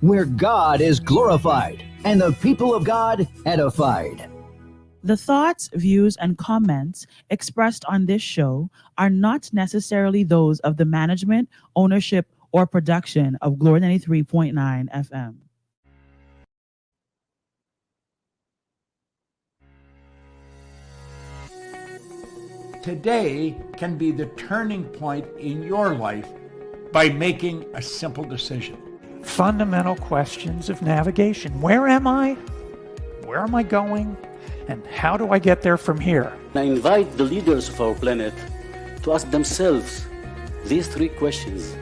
where God is glorified and the people of God edified. The thoughts, views, and comments expressed on this show are not necessarily those of the management, ownership, or production of Glory 93.9 FM. Today can be the turning point in your life by making a simple decision. Fundamental questions of navigation. Where am I? Where am I going? And how do I get there from here? I invite the leaders of our planet to ask themselves these three questions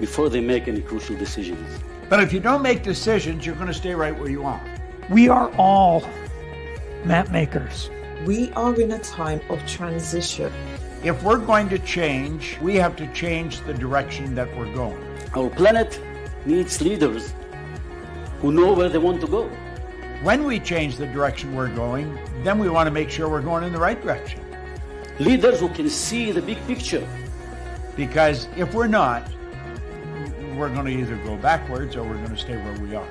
before they make any crucial decisions. But if you don't make decisions, you're going to stay right where you are. We are all map makers. We are in a time of transition. If we're going to change, we have to change the direction that we're going. Our planet needs leaders who know where they want to go. When we change the direction we're going, then we want to make sure we're going in the right direction. Leaders who can see the big picture. Because if we're not, we're going to either go backwards or we're going to stay where we are.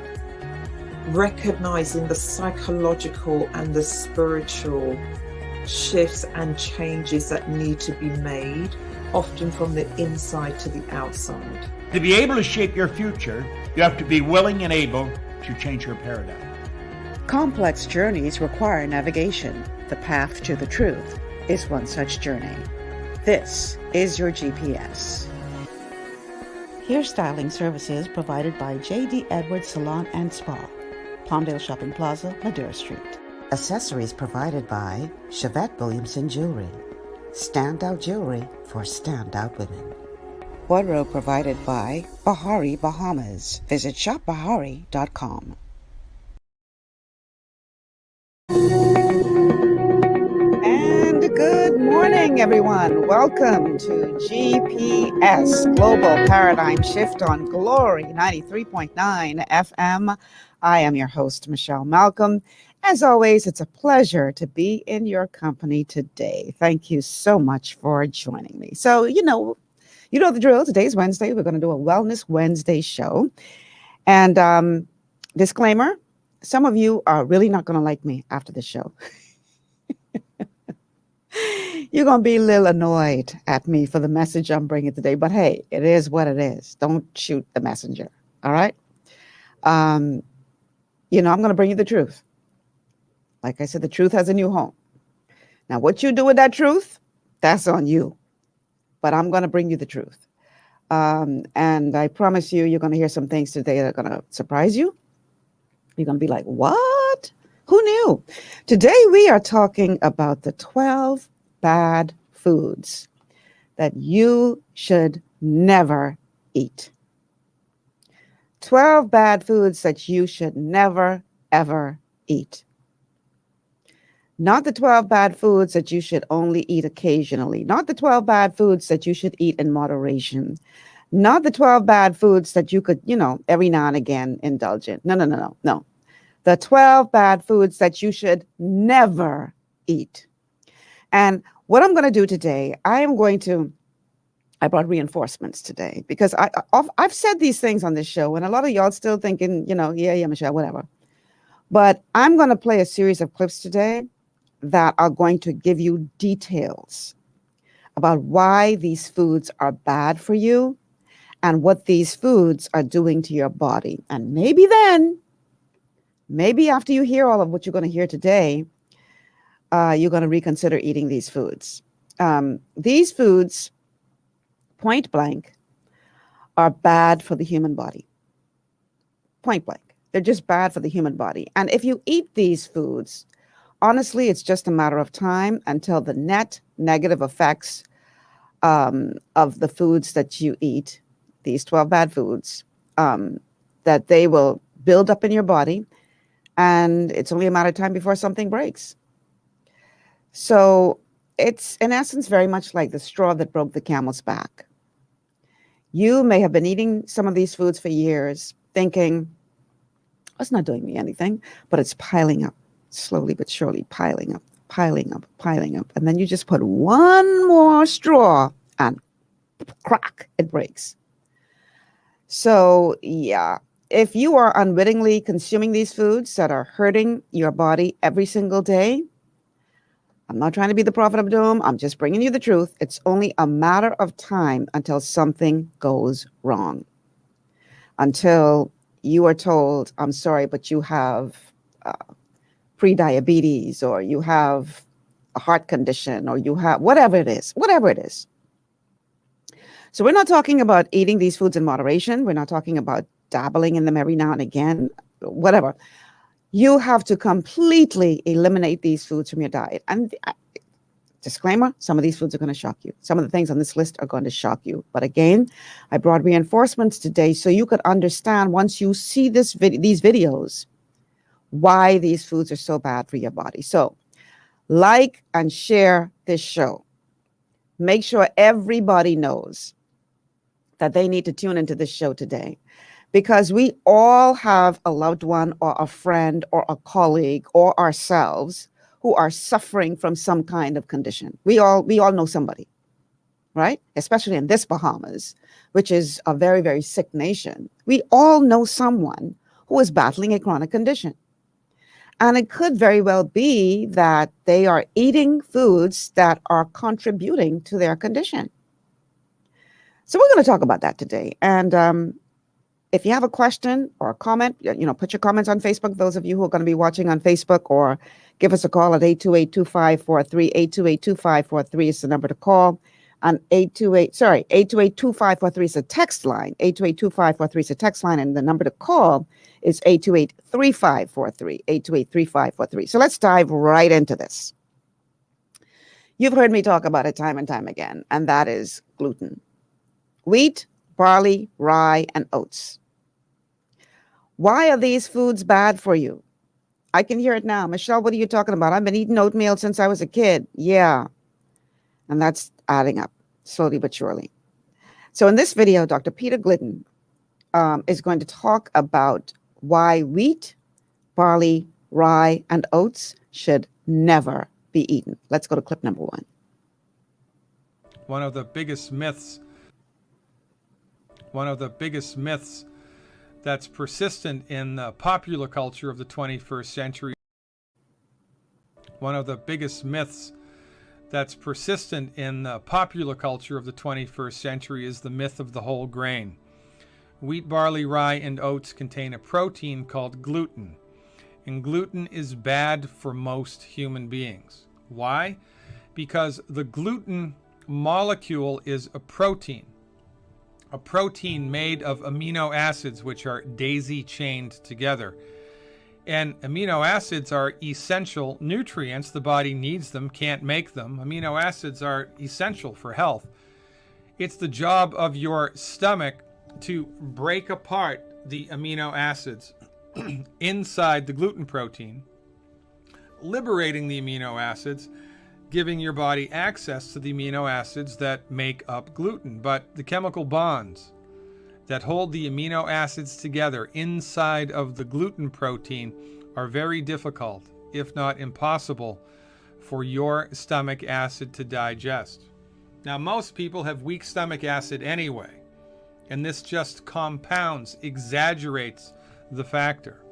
Recognizing the psychological and the spiritual shifts and changes that need to be made, often from the inside to the outside. To be able to shape your future, you have to be willing and able to change your paradigm. Complex journeys require navigation. The path to the truth is one such journey. This is your GPS. Hairstyling services provided by J.D. Edwards Salon and Spa, Palmdale Shopping Plaza, Madera Street. Accessories provided by Chevette Williamson Jewelry. Standout jewelry for standout women. Wardrobe provided by Bahari Bahamas. Visit shopbahari.com. And good morning, everyone. Welcome to GPS Global Paradigm Shift on Glory 93.9 FM. I am your host, Michelle Malcolm. As always, it's a pleasure to be in your company today. Thank you so much for joining me. So, you know the drill. Today's Wednesday. We're going to do a Wellness Wednesday show. And disclaimer, some of you are really not going to like me after the show. You're going to be a little annoyed at me for the message I'm bringing today. But hey, it is what it is. Don't shoot the messenger. All right? I'm going to bring you the truth. Like I said, the truth has a new home. Now, what you do with that truth, that's on you. But I'm going to bring you the truth. And I promise you, you're going to hear some things today that are going to surprise you. You're going to be like, what? Who knew? Today, we are talking about the 12 bad foods that you should never eat. 12 bad foods that you should never, ever eat. Not the 12 bad foods that you should only eat occasionally. Not the 12 bad foods that you should eat in moderation. Not the 12 bad foods that you could, every now and again indulge in. No. The 12 bad foods that you should never eat. And what I'm going to do today, I brought reinforcements today because I've said these things on this show and a lot of y'all still thinking, yeah, Michelle, whatever. But I'm going to play a series of clips today that are going to give you details about why these foods are bad for you and what these foods are doing to your body. And maybe after you hear all of what you're going to hear today, you're going to reconsider eating these foods. These foods, point blank, are bad for the human body. Point blank. They're just bad for the human body. And if you eat these foods, honestly, it's just a matter of time until the net negative effects of the foods that you eat, these 12 bad foods, that they will build up in your body. And it's only a matter of time before something breaks. So it's, in essence, very much like the straw that broke the camel's back. You may have been eating some of these foods for years, thinking, it's not doing me anything, but it's piling up, slowly but surely piling up. And then you just put one more straw and crack, it breaks. So, yeah, if you are unwittingly consuming these foods that are hurting your body every single day, I'm not trying to be the prophet of doom. I'm just bringing you the truth. It's only a matter of time until something goes wrong. Until you are told, I'm sorry, but you have pre-diabetes, or you have a heart condition, or you have whatever it is. So we're not talking about eating these foods in moderation. We're not talking about dabbling in them every now and again, whatever. You have to completely eliminate these foods from your diet. And disclaimer, some of these foods are going to shock you. Some of the things on this list are going to shock you. But again, I brought reinforcements today so you could understand, once you see these videos, why these foods are so bad for your body. So like and share this show. Make sure everybody knows that they need to tune into this show today, because we all have a loved one or a friend or a colleague or ourselves who are suffering from some kind of condition. We all know somebody, right? Especially in this Bahamas, which is a very, very sick nation. We all know someone who is battling a chronic condition. And it could very well be that they are eating foods that are contributing to their condition. So we're going to talk about that today. And if you have a question or a comment, put your comments on Facebook, those of you who are going to be watching on Facebook, or give us a call at 828-2543. 828-2543 is the number to call. And 828-2543 is a text line. 828-2543 is a text line, and the number to call is 828-3543. 828-3543. So let's dive right into this. You've heard me talk about it time and time again, and that is gluten. Wheat, barley, rye, and oats. Why are these foods bad for you? I can hear it now. Michelle, what are you talking about? I've been eating oatmeal since I was a kid. Yeah. And that's adding up slowly but surely. So in this video, Dr. Peter Glidden is going to talk about why wheat, barley, rye, and oats should never be eaten. Let's go to clip number 1. One of the biggest myths that's persistent in the popular culture of the 21st century. One of the biggest myths that's persistent in the popular culture of the 21st century is the myth of the whole grain. Wheat, barley, rye, and oats contain a protein called gluten, and gluten is bad for most human beings. Why? Because the gluten molecule is a protein made of amino acids which are daisy-chained together. And amino acids are essential nutrients. The body needs them, can't make them. Amino acids are essential for health. It's the job of your stomach to break apart the amino acids inside the gluten protein, liberating the amino acids, giving your body access to the amino acids that make up gluten. But the chemical bonds that hold the amino acids together inside of the gluten protein are very difficult, if not impossible, for your stomach acid to digest. Now, most people have weak stomach acid anyway, and this just compounds, exaggerates the factor.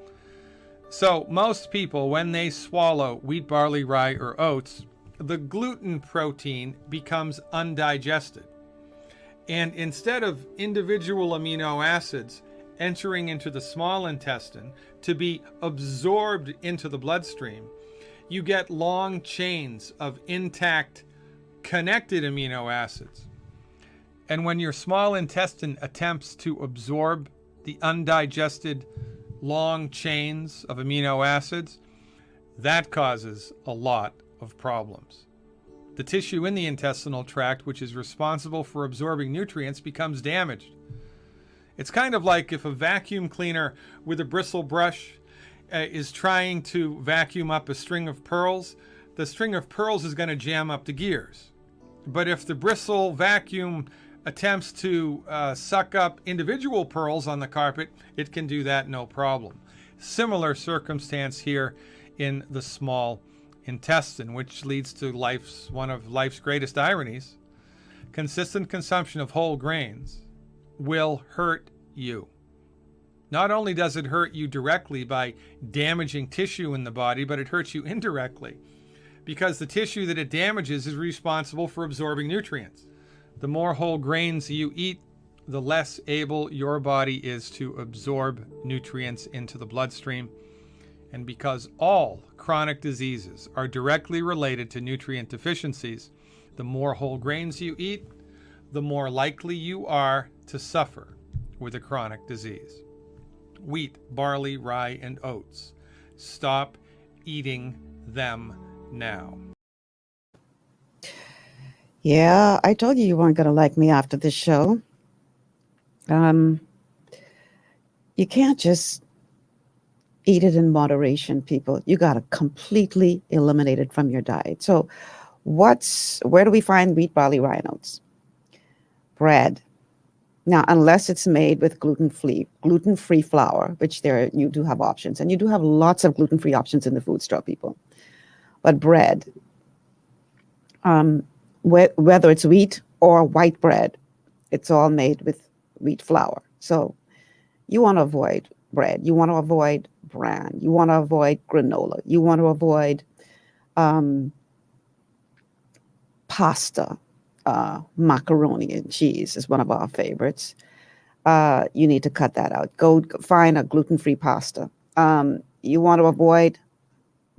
So most people, when they swallow wheat, barley, rye, or oats, the gluten protein becomes undigested. And instead of individual amino acids entering into the small intestine to be absorbed into the bloodstream, you get long chains of intact, connected amino acids. And when your small intestine attempts to absorb the undigested long chains of amino acids, that causes a lot of problems. The tissue in the intestinal tract, which is responsible for absorbing nutrients, becomes damaged. It's kind of like if a vacuum cleaner with a bristle brush is trying to vacuum up a string of pearls. The string of pearls is going to jam up the gears. But if the bristle vacuum attempts to suck up individual pearls on the carpet, it can do that no problem. Similar circumstance here in the small intestine, which leads to one of life's greatest ironies. Consistent consumption of whole grains will hurt you. Not only does it hurt you directly by damaging tissue in the body, but it hurts you indirectly because the tissue that it damages is responsible for absorbing nutrients. The more whole grains you eat, the less able your body is to absorb nutrients into the bloodstream. And because all chronic diseases are directly related to nutrient deficiencies, the more whole grains you eat, the more likely you are to suffer with a chronic disease. Wheat, barley, rye, and oats. Stop eating them now. Yeah, I told you weren't going to like me after this show. You can't just eat it in moderation, people. You got to completely eliminate it from your diet. So where do we find wheat, barley, rye, and oats? Bread. Now, unless it's made with gluten-free flour, which you do have options, and you do have lots of gluten-free options in the food store, people. But bread, whether it's wheat or white bread, it's all made with wheat flour. So you want to avoid bread. You want to avoid bran. You want to avoid granola. You want to avoid pasta. Macaroni and cheese is one of our favorites. You need to cut that out. Go find a gluten-free pasta. You want to avoid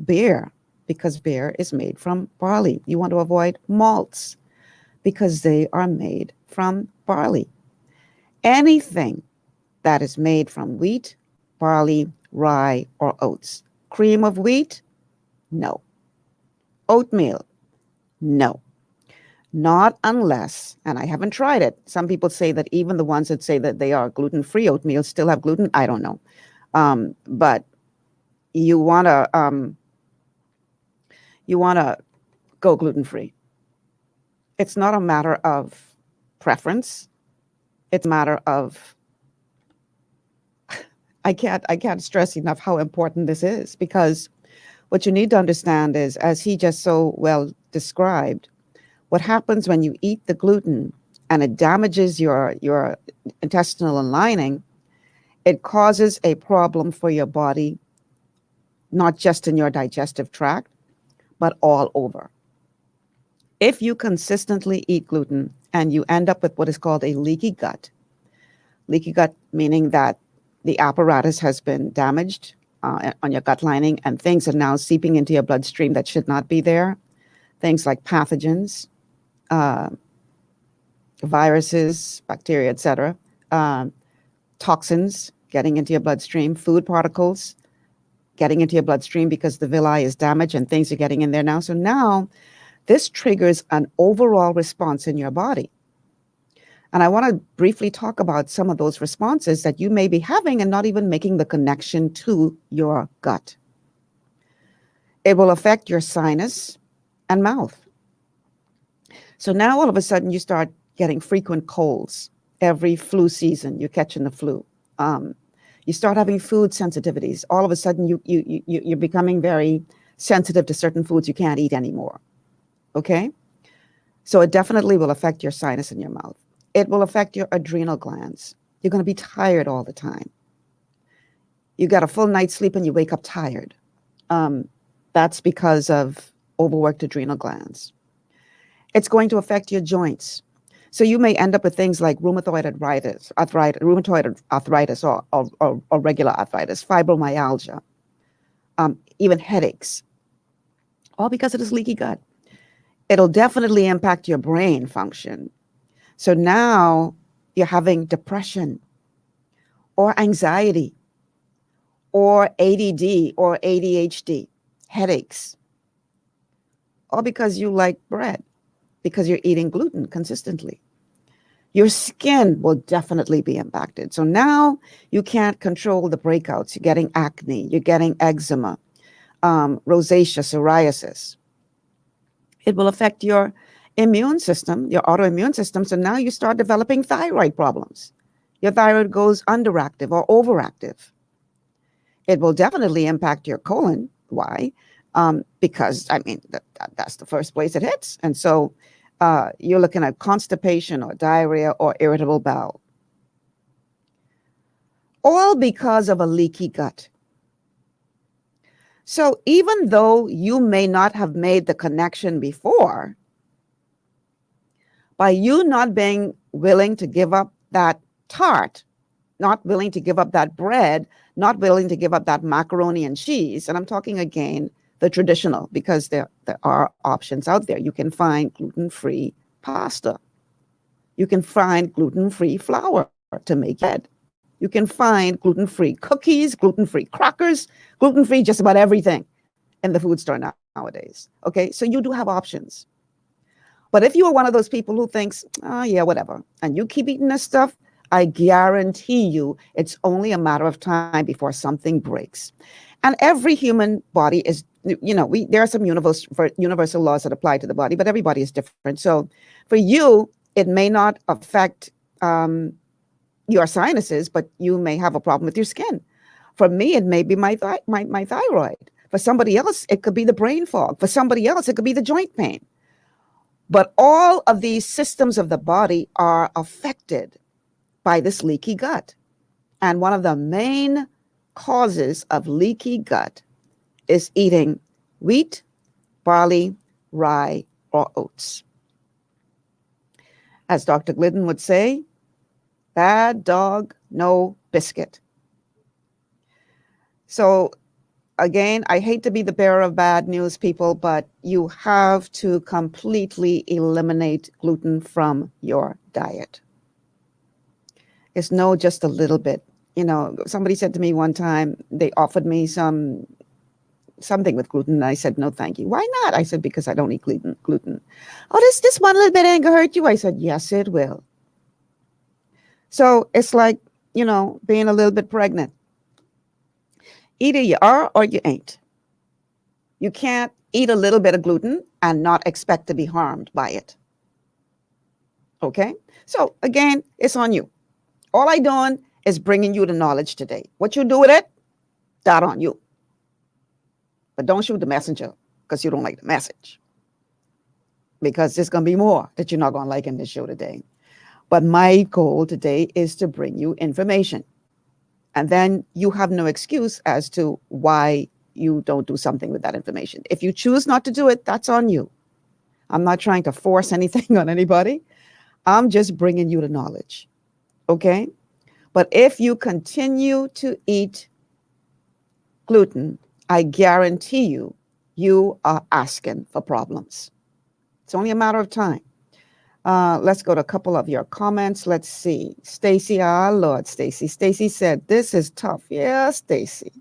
beer because beer is made from barley. You want to avoid malts because they are made from barley. Anything that is made from wheat, barley, rye, or oats. Cream of wheat? No. Oatmeal? No. Not unless, and I haven't tried it. Some people say that even the ones that say that they are gluten-free oatmeal still have gluten. I don't know. But you want to go gluten-free. It's not a matter of preference. It's a matter of, I can't stress enough how important this is, because what you need to understand is, as he just so well described, what happens when you eat the gluten and it damages your intestinal lining, it causes a problem for your body, not just in your digestive tract, but all over. If you consistently eat gluten and you end up with what is called a leaky gut meaning that the apparatus has been damaged on your gut lining and things are now seeping into your bloodstream that should not be there, things like pathogens, viruses, bacteria, etc., toxins getting into your bloodstream, food particles getting into your bloodstream because the villi is damaged and things are getting in there now. So now this triggers an overall response in your body. And I want to briefly talk about some of those responses that you may be having and not even making the connection to your gut. It will affect your sinus and mouth. So now all of a sudden you start getting frequent colds. Every flu season you're catching the flu. You start having food sensitivities. All of a sudden you're becoming very sensitive to certain foods you can't eat anymore. Okay? So it definitely will affect your sinus and your mouth. It will affect your adrenal glands. You're going to be tired all the time. You got a full night's sleep and you wake up tired. That's because of overworked adrenal glands. It's going to affect your joints. So you may end up with things like rheumatoid arthritis or regular arthritis, fibromyalgia, even headaches, all because of this leaky gut. It'll definitely impact your brain function. So now you're having depression or anxiety or ADD or ADHD, headaches, all because you like bread, because you're eating gluten consistently. Your skin will definitely be impacted. So now you can't control the breakouts. You're getting acne, you're getting eczema, rosacea, psoriasis. It will affect your immune system, your autoimmune system. So now you start developing thyroid problems. Your thyroid goes underactive or overactive. It will definitely impact your colon. Why? Because, I mean, that's the first place it hits. And so you're looking at constipation or diarrhea or irritable bowel. all because of a leaky gut. So even though you may not have made the connection before, by you not being willing to give up that tart, not willing to give up that bread, not willing to give up that macaroni and cheese, and I'm talking again the traditional, because there are options out there. You can find gluten-free pasta. You can find gluten-free flour to make bread. You can find gluten-free cookies, gluten-free crackers, gluten-free just about everything in the food store nowadays. Okay, so you do have options. But if you are one of those people who thinks, oh yeah, whatever, and you keep eating this stuff, I guarantee you it's only a matter of time before something breaks. And every human body is, there are some universal laws that apply to the body, but everybody is different. So for you, it may not affect your sinuses, but you may have a problem with your skin. For me, it may be my thyroid. For somebody else, it could be the brain fog. For somebody else, it could be the joint pain. But all of these systems of the body are affected by this leaky gut. And one of the main causes of leaky gut is eating wheat, barley, rye, or oats. As Dr. Glidden would say, bad dog, no biscuit. So again, I hate to be the bearer of bad news, people, but you have to completely eliminate gluten from your diet. It's no just a little bit. Somebody said to me one time, they offered me something with gluten, and I said, no, thank you. Why not? I said, because I don't eat gluten. Oh, does this one little bit ain't gonna hurt you? I said, yes, it will. So it's like, being a little bit pregnant. Either you are or you ain't. You can't eat a little bit of gluten and not expect to be harmed by it. Okay? So again, it's on you. All I doing is bringing you the knowledge today. What you do with it, that on you. But don't shoot the messenger because you don't like the message. Because there's going to be more that you're not going to like in this show today. But my goal today is to bring you information. And then you have no excuse as to why you don't do something with that information. If you choose not to do it, that's on you. I'm not trying to force anything on anybody. I'm just bringing you the knowledge. Okay? But if you continue to eat gluten, I guarantee you, you are asking for problems. It's only a matter of time. Let's go to a couple of your comments. Let's see. Stacy, Lord, Stacy. Stacy said, this is tough. Yeah, Stacy.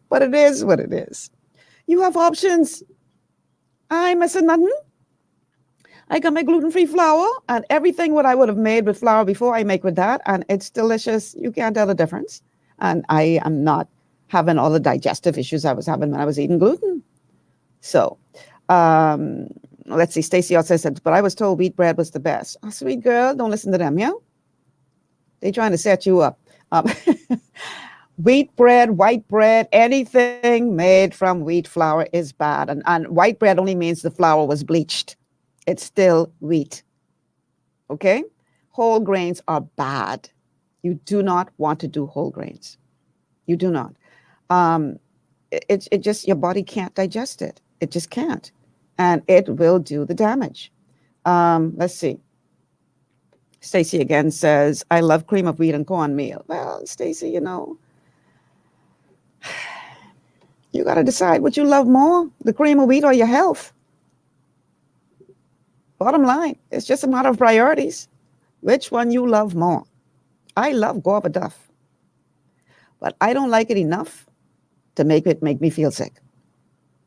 But it is what it is. You have options. I ain't missing nothing. I got my gluten-free flour, and everything what I would have made with flour before, I make with that, and it's delicious. You can't tell the difference. And I am not having all the digestive issues I was having when I was eating gluten. So, let's see. Stacy also said, but I was told wheat bread was the best. Oh, sweet girl, don't listen to them, yeah? They're trying to set you up. Wheat bread, white bread, anything made from wheat flour is bad. And white bread only means the flour was bleached. It's still wheat. Okay? Whole grains are bad. You do not want to do whole grains. You do not. It just, your body can't digest it. It just can't. And it will do the damage. Let's see. Stacy again says, I love cream of wheat and cornmeal. Well, Stacy, you got to decide what you love more, the cream of wheat or your health. Bottom line, it's just a matter of priorities. Which one you love more? I love Gorba Duff, but I don't like it enough to make me feel sick,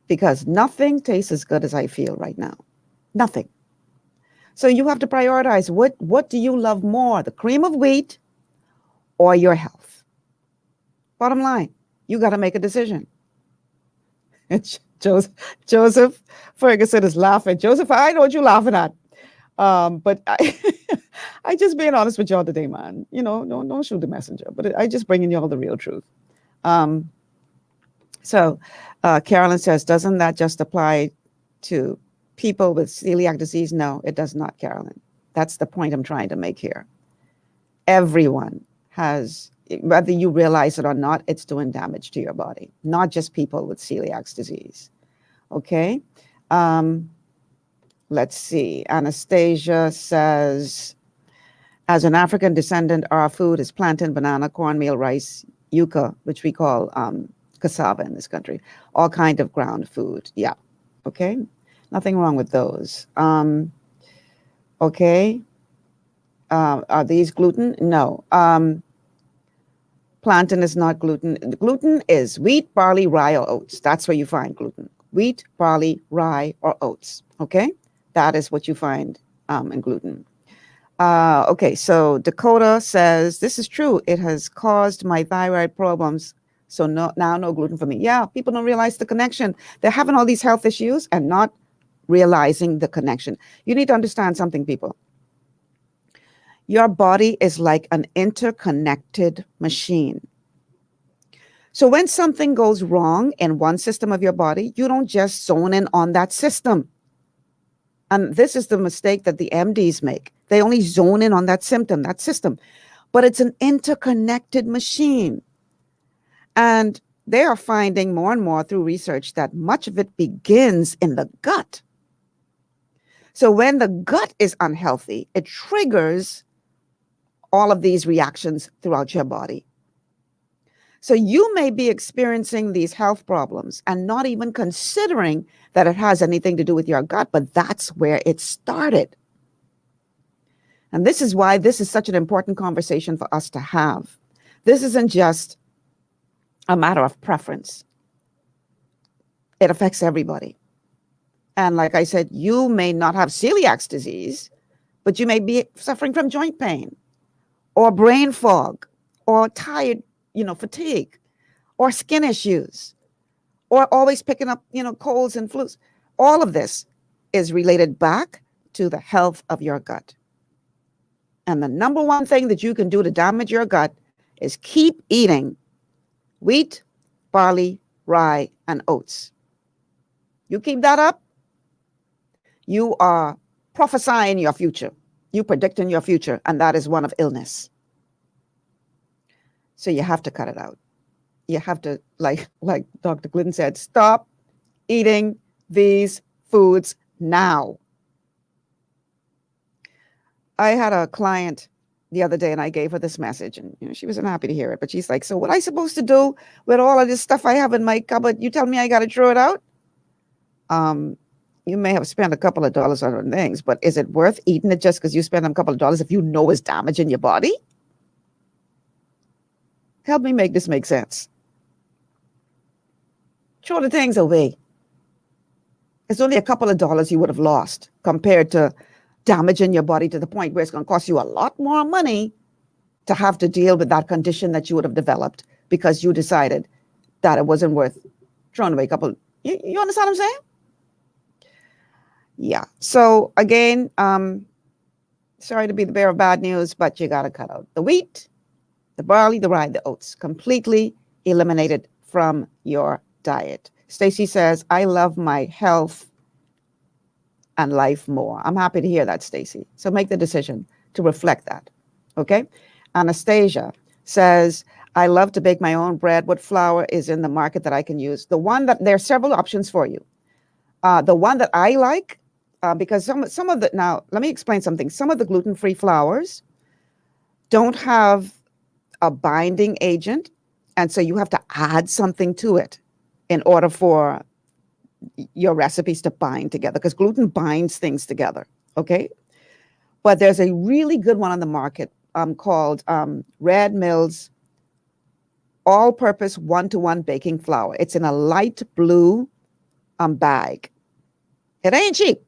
because nothing tastes as good as I feel right now. Nothing. So you have to prioritize. What do you love more, the cream of wheat or your health? Bottom line, you got to make a decision. It's Joseph Ferguson is laughing. Joseph, I know what you're laughing at. But I just being honest with y'all today, man. Don't shoot the messenger. But I just bringing y'all the real truth. So Carolyn says, doesn't that just apply to people with celiac disease? No, it does not, Carolyn. That's the point I'm trying to make here. Everyone has, whether you realize it or not, it's doing damage to your body, not just people with celiac disease. Okay. Let's see. Anastasia says, as an African descendant, our food is plantain, banana, cornmeal, rice, yuca, which we call cassava in this country, all kind of ground food. Yeah. Okay. Nothing wrong with those. Okay. Are these gluten? No. Plantain is not gluten. Gluten is wheat, barley, rye, or oats. That's where you find gluten. Wheat, barley, rye, or oats. Okay. That is what you find in gluten. Okay, so Dakota says, this is true. It has caused my thyroid problems. So now no gluten for me. Yeah, people don't realize the connection. They're having all these health issues and not realizing the connection. You need to understand something, people. Your body is like an interconnected machine. So when something goes wrong in one system of your body, you don't just zone in on that system. And this is the mistake that the MDs make. They only zone in on that symptom, that system. But it's an interconnected machine. And they are finding more and more through research that much of it begins in the gut. So when the gut is unhealthy, it triggers all of these reactions throughout your body. So you may be experiencing these health problems and not even considering that it has anything to do with your gut, but that's where it started. And this is why this is such an important conversation for us to have. This isn't just a matter of preference. It affects everybody. And like I said, you may not have celiac disease, but you may be suffering from joint pain or brain fog or tired, fatigue, or skin issues, or always picking up, colds and flus. All of this is related back to the health of your gut. And the number one thing that you can do to damage your gut is keep eating wheat, barley, rye, and oats. You keep that up, you are prophesying your future. You predicting your future, and that is one of illness. So you have to cut it out. You have to, like Dr. Glidden said, stop eating these foods now. I had a client the other day and I gave her this message and she wasn't happy to hear it, but she's like, so what am I supposed to do with all of this stuff I have in my cupboard? You tell me I got to throw it out? You may have spent a couple of dollars on things, but is it worth eating it just because you spent a couple of dollars if you know it's damaging your body? Help me make this make sense. Throw the things away. It's only a couple of dollars you would have lost compared to damaging your body to the point where it's going to cost you a lot more money to have to deal with that condition that you would have developed because you decided that it wasn't worth throwing away a couple. You understand what I'm saying? Yeah. So again, sorry to be the bearer of bad news, but you got to cut out the wheat, the barley, the rye, the oats, completely eliminated from your diet. Stacy says, I love my health and life more. I'm happy to hear that, Stacy. So make the decision to reflect that. Okay. Anastasia says, I love to bake my own bread. What flour is in the market that I can use? The one that there are several options for you. The one that I like, because some of the, now let me explain something. Some of the gluten-free flours don't have a binding agent. And so you have to add something to it in order for your recipes to bind together, because gluten binds things together. Okay. But there's a really good one on the market called Red Mills All-Purpose 1-to-1 Baking Flour. It's in a light blue bag. It ain't cheap,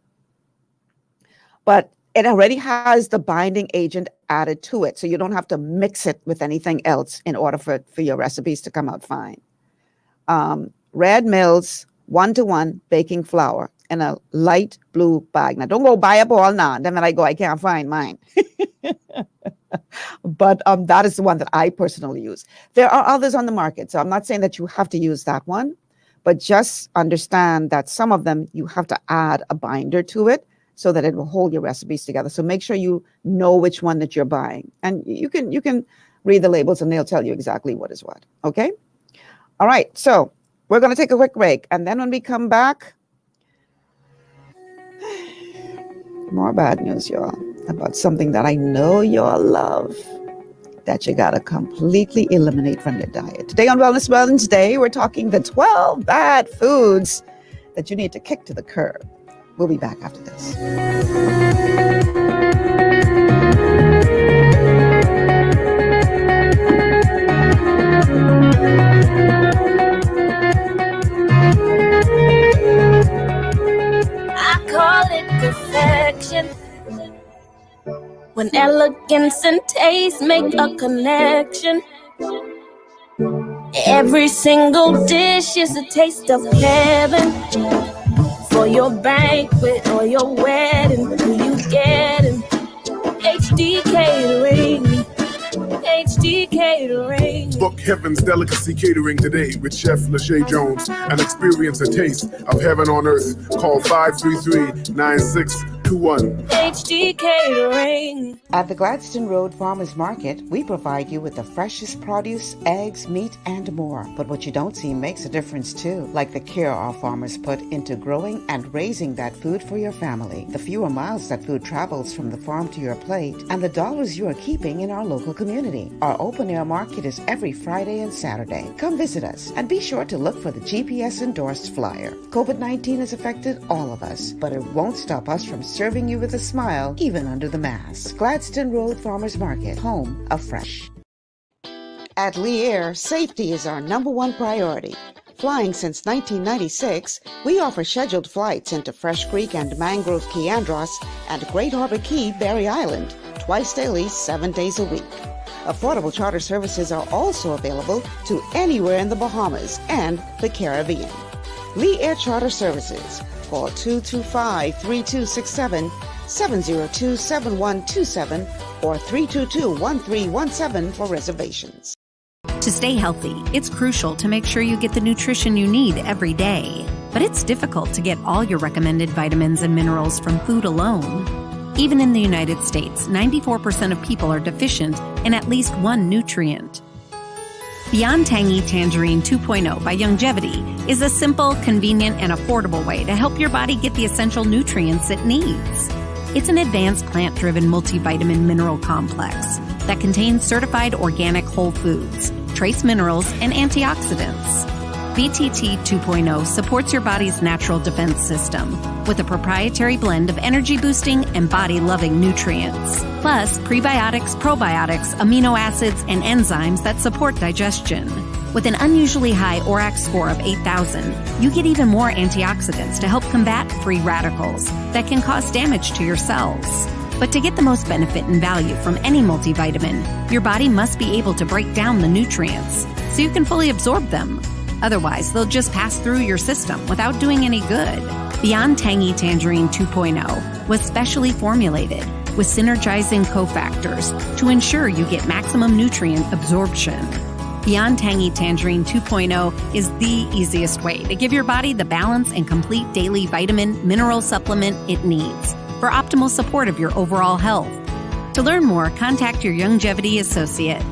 but it already has the binding agent added to it. So you don't have to mix it with anything else in order for your recipes to come out fine. Red Mills 1-to-1 baking flour in a light blue bag. Now, don't go buy up all now. Then when I go, I can't find mine. But that is the one that I personally use. There are others on the market. So I'm not saying that you have to use that one, but just understand that some of them you have to add a binder to it so that it will hold your recipes together. So make sure you know which one that you're buying. And you can Read the labels and they'll tell you exactly what is what. Okay? All right. So we're going to take a quick break. And then when we come back, more bad news, y'all, about something that I know y'all love that you got to completely eliminate from your diet. Today on Wellness Wednesday, we're talking the 12 bad foods that you need to kick to the curb. We'll be back after this. I call it perfection. When elegance and taste make a connection. Every single dish is a taste of heaven. For your banquet or your wedding, who you getting? HD Catering. HD Catering. Book Heaven's Delicacy Catering today with Chef Lachey Jones and experience a taste of heaven on earth. Call 533-9621. HD Catering. At the Gladstone Road Farmers Market, we provide you with the freshest produce, eggs, meat, and more. But what you don't see makes a difference too, like the care our farmers put into growing and raising that food for your family, the fewer miles that food travels from the farm to your plate, and the dollars you are keeping in our local community. Our open-air market is every Friday and Saturday. Come visit us, and be sure to look for the GPS-endorsed flyer. COVID-19 has affected all of us, but it won't stop us from serving you with a smile, even under the mask. Gladstone Road Farmers Market, home of fresh. At Lee Air, safety is our #1 priority. Flying since 1996, we offer scheduled flights into Fresh Creek and Mangrove Key Andros and Great Harbor Key, Berry Island, twice daily, 7 days a week. Affordable charter services are also available to anywhere in the Bahamas and the Caribbean. Lee Air Charter Services. Call 225-3267, 702-7127, or 322-1317 for reservations. To stay healthy, it's crucial to make sure you get the nutrition you need every day. But it's difficult to get all your recommended vitamins and minerals from food alone. Even in the United States, 94% of people are deficient in at least one nutrient. Beyond Tangy Tangerine 2.0 by Youngevity is a simple, convenient, and affordable way to help your body get the essential nutrients it needs. It's an advanced plant-driven multivitamin mineral complex that contains certified organic whole foods, trace minerals, and antioxidants. BTT 2.0 supports your body's natural defense system with a proprietary blend of energy-boosting and body-loving nutrients, plus prebiotics, probiotics, amino acids, and enzymes that support digestion. With an unusually high ORAC score of 8,000, you get even more antioxidants to help combat free radicals that can cause damage to your cells. But to get the most benefit and value from any multivitamin, your body must be able to break down the nutrients so you can fully absorb them. Otherwise, they'll just pass through your system without doing any good. Beyond Tangy Tangerine 2.0 was specially formulated with synergizing cofactors to ensure you get maximum nutrient absorption. Beyond Tangy Tangerine 2.0 is the easiest way to give your body the balance and complete daily vitamin mineral supplement it needs for optimal support of your overall health. To learn more, contact your Youngevity associate.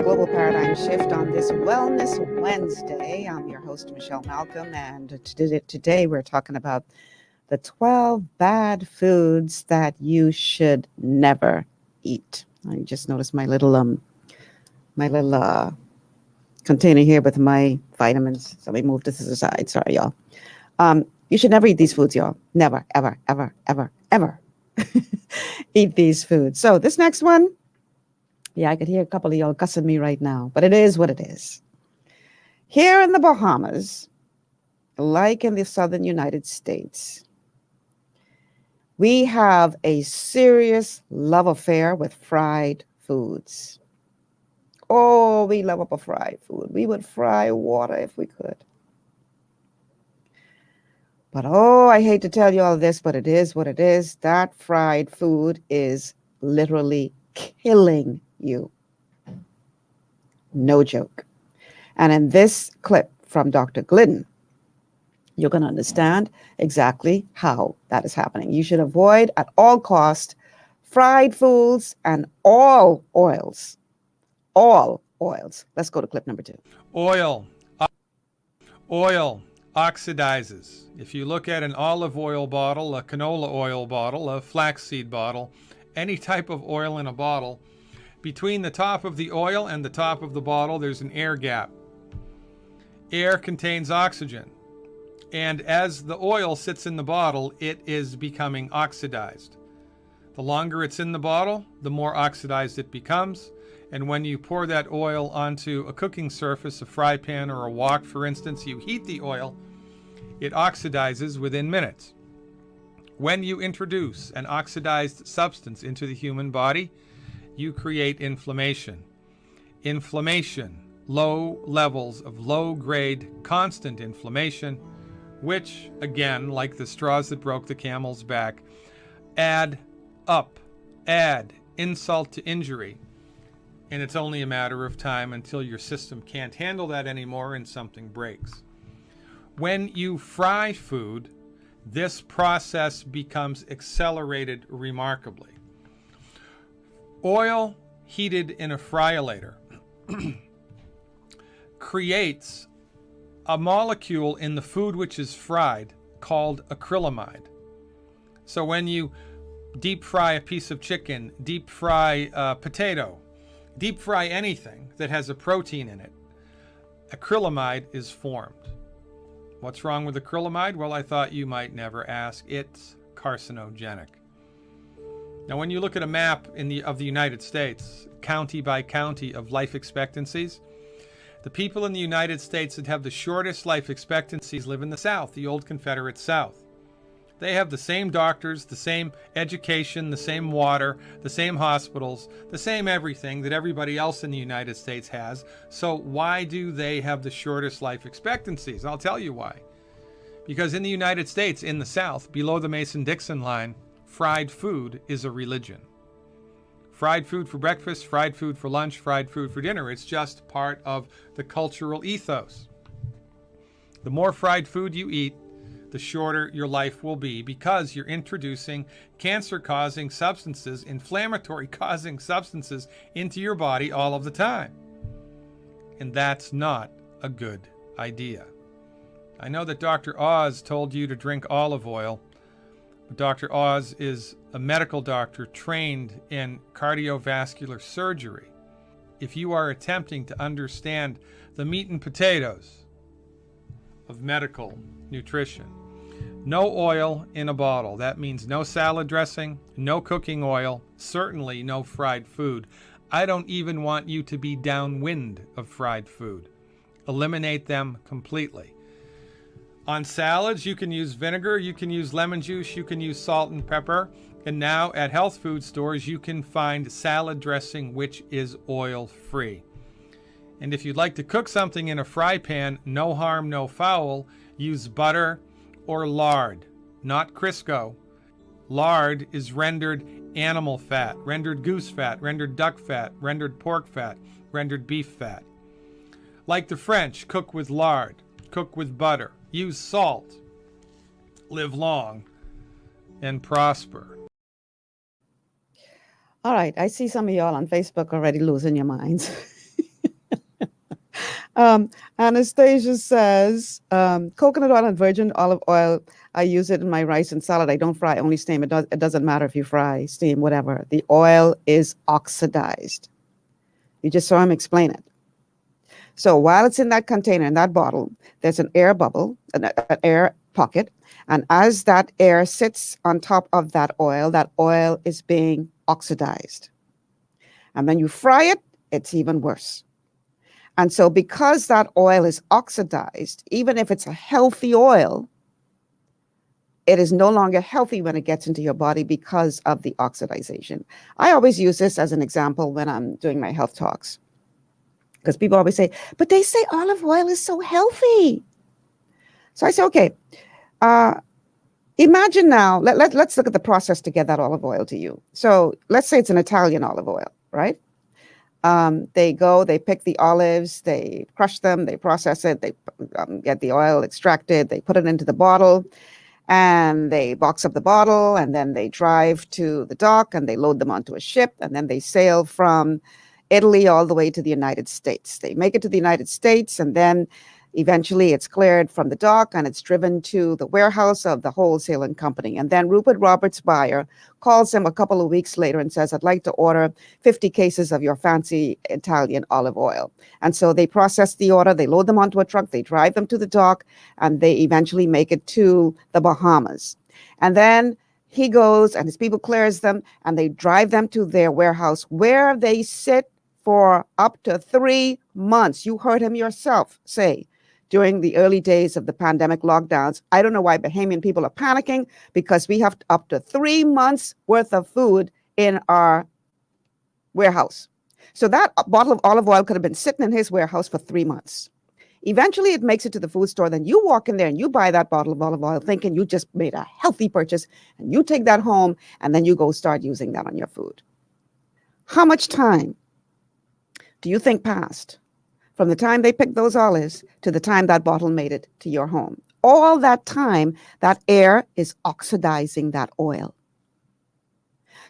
Global Paradigm Shift on this Wellness Wednesday. I'm your host, Michelle Malcolm, and today we're talking about the 12 bad foods that you should never eat. I just noticed my little container here with my vitamins. So let me move this to the side. Sorry, y'all. You should never eat these foods, y'all. Never, ever, ever, ever, ever eat these foods. So this next one, yeah, I could hear a couple of y'all cussing me right now, but it is what it is. Here in the Bahamas, like in the southern United States, we have a serious love affair with fried foods. Oh, we love up a fried food. We would fry water if we could. But oh, I hate to tell you all this, but it is what it is. That fried food is literally killing you. No joke. And in this clip from Dr. Glidden, you're going to understand exactly how that is happening. You should avoid at all cost fried foods and all oils. All oils. Let's go to clip number 2. Oil oxidizes. If you look at an olive oil bottle, a canola oil bottle, a flaxseed bottle, any type of oil in a bottle, between the top of the oil and the top of the bottle, there's an air gap. Air contains oxygen. And as the oil sits in the bottle, it is becoming oxidized. The longer it's in the bottle, the more oxidized it becomes. And when you pour that oil onto a cooking surface, a fry pan or a wok, for instance, you heat the oil, it oxidizes within minutes. When you introduce an oxidized substance into the human body, you create inflammation. Inflammation, low levels of low-grade, constant inflammation, which, again, like the straws that broke the camel's back, add insult to injury. And it's only a matter of time until your system can't handle that anymore and something breaks. When you fry food, this process becomes accelerated remarkably. Oil heated in a fryolator creates a molecule in the food which is fried called acrylamide. So when you deep fry a piece of chicken, deep fry a potato, deep fry anything that has a protein in it, acrylamide is formed. What's wrong with acrylamide? Well, I thought you might never ask. It's carcinogenic. Now, when you look at a map of the United States, county by county of life expectancies, the people in the United States that have the shortest life expectancies live in the South, the old Confederate South. They have the same doctors, the same education, the same water, the same hospitals, the same everything that everybody else in the United States has. So why do they have the shortest life expectancies? I'll tell you why. Because in the United States, in the South, below the Mason-Dixon line, fried food is a religion. Fried food for breakfast, fried food for lunch, fried food for dinner. It's just part of the cultural ethos. The more fried food you eat, the shorter your life will be, because you're introducing cancer-causing substances, inflammatory-causing substances into your body all of the time. And that's not a good idea. I know that Dr. Oz told you to drink olive oil, but Dr. Oz is a medical doctor trained in cardiovascular surgery. If you are attempting to understand the meat and potatoes of medical nutrition, no oil in a bottle. That means no salad dressing, no cooking oil, certainly no fried food. I don't even want you to be downwind of fried food. Eliminate them completely. On salads, you can use vinegar, you can use lemon juice, you can use salt and pepper. And now at health food stores, you can find salad dressing which is oil-free. And if you'd like to cook something in a fry pan, no harm, no foul, use butter or lard, not Crisco. Lard is rendered animal fat, rendered goose fat, rendered duck fat, rendered pork fat, rendered beef fat. Like the French, cook with lard, cook with butter, use salt, live long, and prosper. All right, I see some of y'all on Facebook already losing your minds. Anastasia says, coconut oil and virgin olive oil, I use it in my rice and salad. I don't fry, only steam. It doesn't matter if you fry, steam, whatever. The oil is oxidized. You just saw him explain it. So while it's in that container, in that bottle, there's an air bubble, an air pocket. And as that air sits on top of that oil is being oxidized. And then you fry it, it's even worse. And so because that oil is oxidized, even if it's a healthy oil, it is no longer healthy when it gets into your body because of the oxidization. I always use this as an example when I'm doing my health talks. Because people always say, but they say olive oil is so healthy. So I say, okay, imagine now, let's look at the process to get that olive oil to you. So let's say it's an Italian olive oil, right? They pick the olives, they crush them, they process it, they get the oil extracted, they put it into the bottle, and they box up the bottle, and then they drive to the dock and they load them onto a ship, and then they sail from Italy all the way to the United States. They make it to the United States, and then eventually it's cleared from the dock and it's driven to the warehouse of the wholesaling company. And then Rupert Roberts' buyer calls him a couple of weeks later and says, I'd like to order 50 cases of your fancy Italian olive oil. And so they process the order, they load them onto a truck, they drive them to the dock, and they eventually make it to the Bahamas. And then he goes and his people clears them and they drive them to their warehouse where they sit for up to 3 months. You heard him yourself say, during the early days of the pandemic lockdowns, I don't know why Bahamian people are panicking, because we have up to 3 months worth of food in our warehouse. So that bottle of olive oil could have been sitting in his warehouse for 3 months. Eventually it makes it to the food store. Then you walk in there and you buy that bottle of olive oil thinking you just made a healthy purchase, and you take that home and then you go start using that on your food. How much time do you think passed from the time they picked those olives to the time that bottle made it to your home? All that time, that air is oxidizing that oil.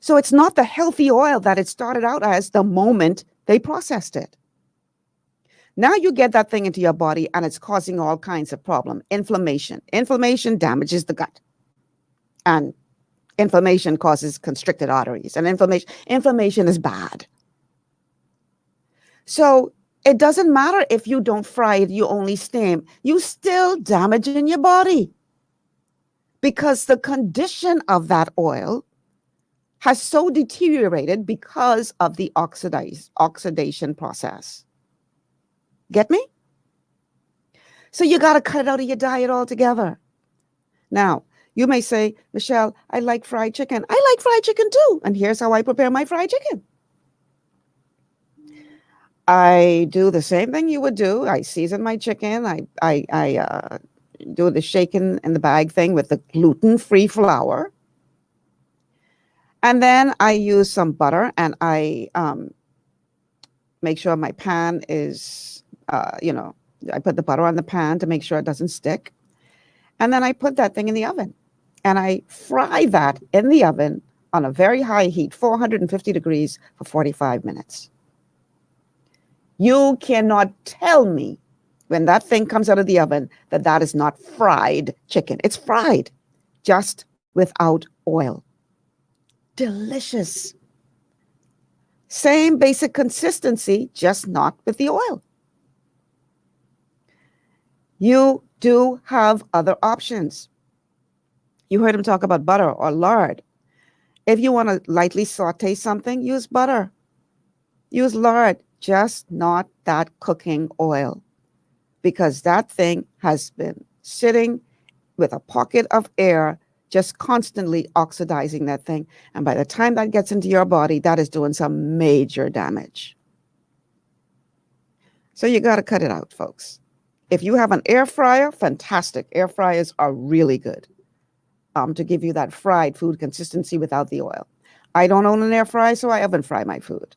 So it's not the healthy oil that it started out as the moment they processed it. Now you get that thing into your body and it's causing all kinds of problem. Inflammation. Inflammation damages the gut. And inflammation causes constricted arteries. And inflammation is bad. So it doesn't matter if you don't fry it, you only steam. You still damaging your body, because the condition of that oil has so deteriorated because of the oxidation process. Get me? So you got to cut it out of your diet altogether. Now, you may say, Michelle, I like fried chicken. I like fried chicken too. And here's how I prepare my fried chicken. I do the same thing you would do. I season my chicken. I do the shaken in the bag thing with the gluten-free flour. And then I use some butter, and I make sure my pan is, I put the butter on the pan to make sure it doesn't stick. And then I put that thing in the oven, and I fry that in the oven on a very high heat, 450 degrees for 45 minutes. You cannot tell me when that thing comes out of the oven that that is not fried chicken. It's fried, just without oil. Delicious. Same basic consistency, just not with the oil. You do have other options. You heard him talk about butter or lard. If you want to lightly saute something, use butter. Use lard. Just not that cooking oil, because that thing has been sitting with a pocket of air, just constantly oxidizing that thing. And by the time that gets into your body, that is doing some major damage. So you got to cut it out, folks. If you have an air fryer, fantastic. Air fryers are really good to give you that fried food consistency without the oil. I don't own an air fryer, so I oven fry my food.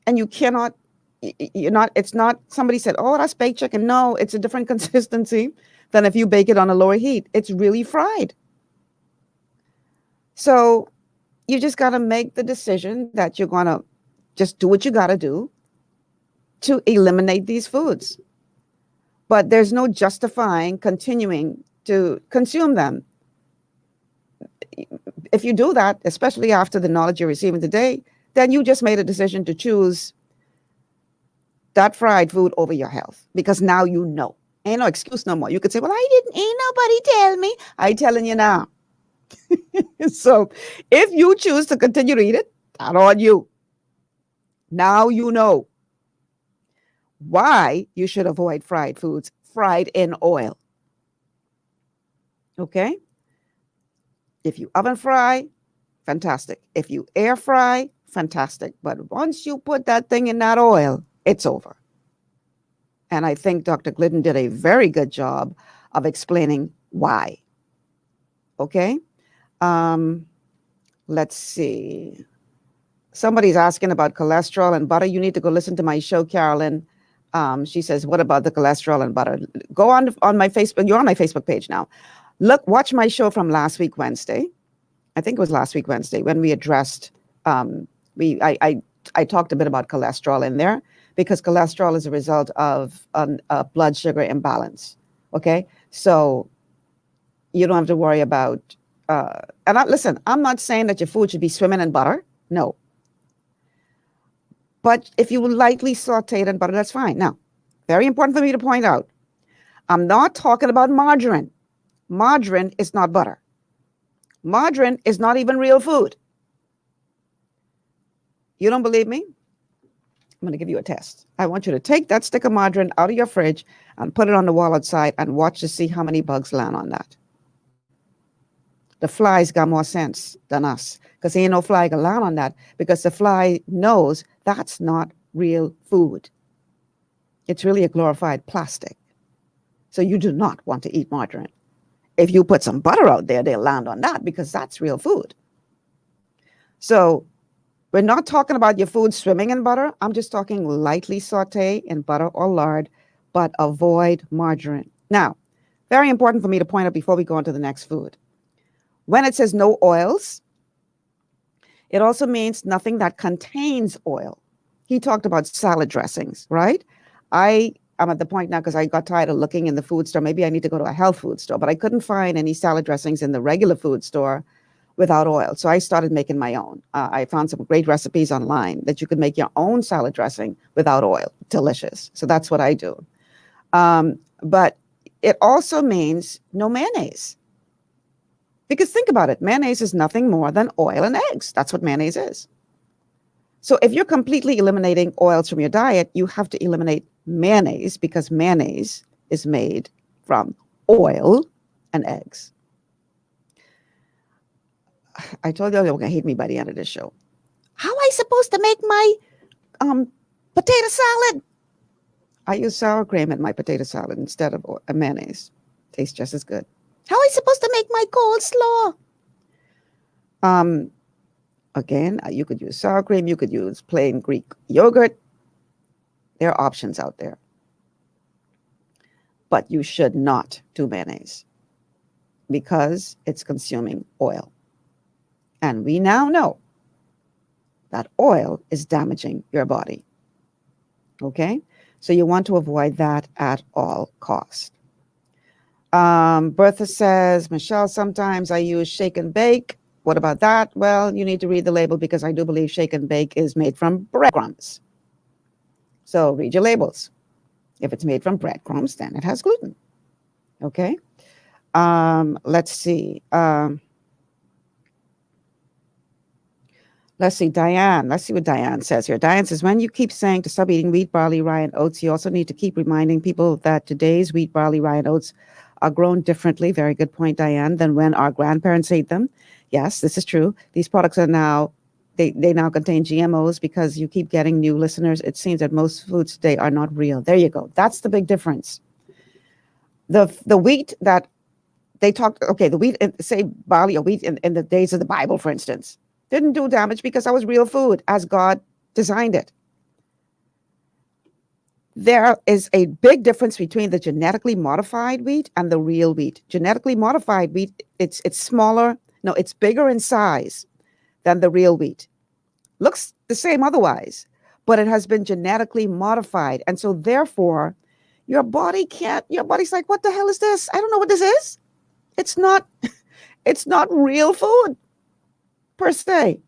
And you cannot, it's not, somebody said, oh, that's baked chicken. No, it's a different consistency than if you bake it on a lower heat. It's really fried. So you just got to make the decision that you're going to just do what you got to do to eliminate these foods. But there's no justifying continuing to consume them. If you do that, especially after the knowledge you're receiving today, then you just made a decision to choose that fried food over your health, because now you know. Ain't no excuse no more. You could say, well, ain't nobody tell me. I telling you now. So if you choose to continue to eat it, that's on you. Now you know why you should avoid fried foods, fried in oil. Okay? If you oven fry, fantastic. If you air fry, fantastic. But once you put that thing in that oil, it's over. And I think Dr. Glidden did a very good job of explaining why. Okay? Let's see. Somebody's asking about cholesterol and butter. You need to go listen to my show, Carolyn. She says, what about the cholesterol and butter? Go on my Facebook. You're on my Facebook page now. Watch my show from last week, Wednesday. I think it was last week, Wednesday, when we addressed, I talked a bit about cholesterol in there, because cholesterol is a result of a blood sugar imbalance. Okay. So you don't have to worry about, listen, I'm not saying that your food should be swimming in butter. No. But if you lightly saute it in butter, that's fine. Now, very important for me to point out, I'm not talking about margarine. Margarine is not butter. Margarine is not even real food. You don't believe me? I'm going to give you a test. I want you to take that stick of margarine out of your fridge and put it on the wall outside and watch to see how many bugs land on that. The flies got more sense than us, because ain't no fly can land on that, because the fly knows that's not real food. It's really a glorified plastic. So you do not want to eat margarine. If you put some butter out there, they'll land on that, because that's real food. So we're not talking about your food swimming in butter. I'm just talking lightly saute in butter or lard, but avoid margarine. Now, very important for me to point out before we go on to the next food. When it says no oils, it also means nothing that contains oil. He talked about salad dressings, right? I'm at the point now, because I got tired of looking in the food store. Maybe I need to go to a health food store, but I couldn't find any salad dressings in the regular food store without oil. So I started making my own. I found some great recipes online that you could make your own salad dressing without oil. Delicious. So that's what I do. But it also means no mayonnaise. Because think about it, mayonnaise is nothing more than oil and eggs. That's what mayonnaise is. So if you're completely eliminating oils from your diet, you have to eliminate mayonnaise, because mayonnaise is made from oil and eggs. I told you they were going to hate me by the end of this show. How am I supposed to make my potato salad? I use sour cream in my potato salad instead of mayonnaise. Tastes just as good. How am I supposed to make my coleslaw? Again, you could use sour cream. You could use plain Greek yogurt. There are options out there. But you should not do mayonnaise, because it's consuming oil. And we now know that oil is damaging your body. Okay? So you want to avoid that at all costs. Bertha says, Michelle, sometimes I use shake and bake. What about that? Well, you need to read the label, because I do believe shake and bake is made from breadcrumbs. So read your labels. If it's made from breadcrumbs, then it has gluten. Okay? Let's see. Let's see, Diane. Let's see what Diane says here. Diane says, when you keep saying to stop eating wheat, barley, rye, and oats, you also need to keep reminding people that today's wheat, barley, rye, and oats are grown differently. Very good point, Diane, than when our grandparents ate them. Yes, this is true. These products are now, they now contain GMOs, because you keep getting new listeners. It seems that most foods today are not real. There you go. That's the big difference. The wheat that they talked, okay, the wheat, say barley or wheat in the days of the Bible, for instance, didn't do damage because that was real food as God designed it. There is a big difference between the genetically modified wheat and the real wheat. Genetically modified wheat, it's smaller. No, it's bigger in size than the real wheat. Looks the same otherwise, but it has been genetically modified. And so therefore, your body's like, what the hell is this? I don't know what this is. It's not real food per se.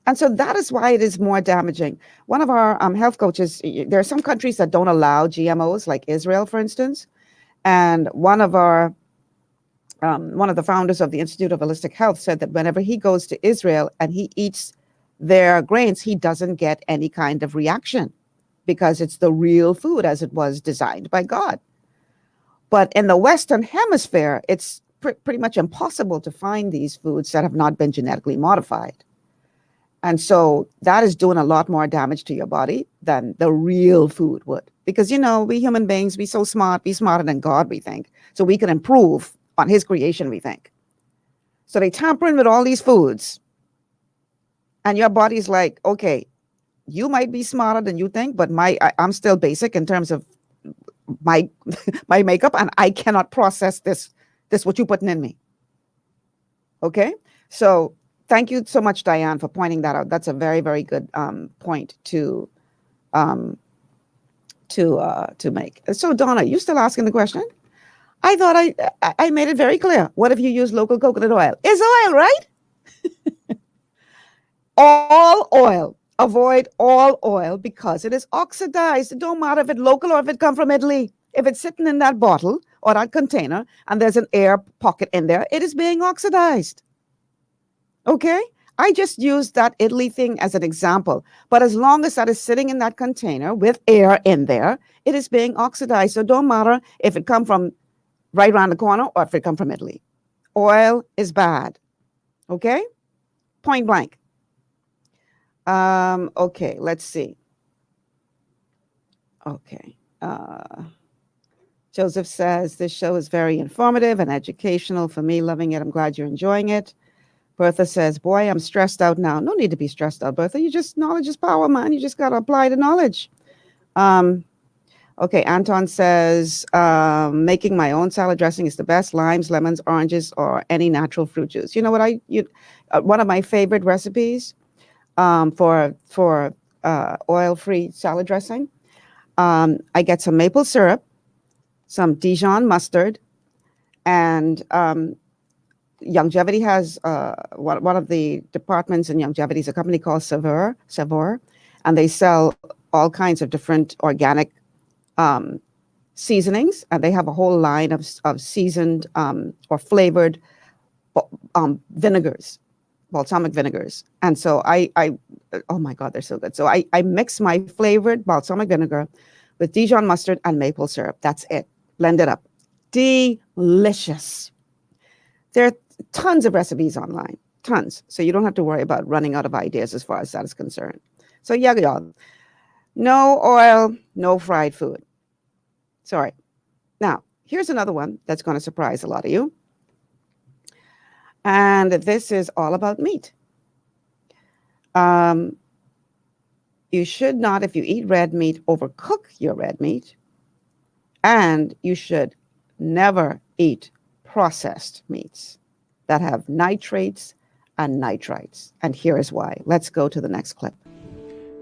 And so that is why it is more damaging. One of our health coaches, there are some countries that don't allow GMOs, like Israel, for instance. And one of the founders of the Institute of Holistic Health said that whenever he goes to Israel and he eats their grains, he doesn't get any kind of reaction, because it's the real food as it was designed by God. But in the Western Hemisphere, it's pretty much impossible to find these foods that have not been genetically modified. And so that is doing a lot more damage to your body than the real food would. Because, we human beings, we so smart, we smarter than God, we think. So we can improve on his creation, we think. So they tamper in with all these foods. And your body's like, okay, you might be smarter than you think, but I'm still basic in terms of my my makeup, and I cannot process this what you're putting in me. Okay, so thank you so much, Diane, for pointing that out. That's a very, very good point to make. So Donna, you still asking the question? I thought I made it very clear. What if you use local coconut oil? It's oil, right? All oil. Avoid all oil because it is oxidized. It don't matter if it's local or if it come from Italy. If it's sitting in that bottle or that container and there's an air pocket in there, it is being oxidized. Okay? I just used that Italy thing as an example. But as long as that is sitting in that container with air in there, it is being oxidized. So it don't matter if it come from right around the corner or if it come from Italy. Oil is bad. Okay? Point blank. Okay, let's see. Okay. Joseph says, this show is very informative and educational for me. Loving it. I'm glad you're enjoying it. Bertha says, boy, I'm stressed out now. No need to be stressed out, Bertha. Knowledge is power, man. You just got to apply the knowledge. Okay, Anton says, making my own salad dressing is the best. Limes, lemons, oranges, or any natural fruit juice. You know what one of my favorite recipes for oil-free salad dressing. I get some maple syrup, some Dijon mustard, and Longevity has one of the departments in Longevity is a company called Saveur, and they sell all kinds of different organic seasonings, and they have a whole line of seasoned or flavored vinegars. Balsamic vinegars. And so I oh my God, they're so good. So I mix my flavored balsamic vinegar with Dijon mustard and maple syrup. That's it. Blend it up. Delicious. There are tons of recipes online, tons. So you don't have to worry about running out of ideas as far as that is concerned. So yeah, y'all, no oil, no fried food. Sorry. Now, here's another one that's going to surprise a lot of you. And this is all about meat. You should not, if you eat red meat, overcook your red meat. And you should never eat processed meats that have nitrates and nitrites. And here is why. Let's go to the next clip.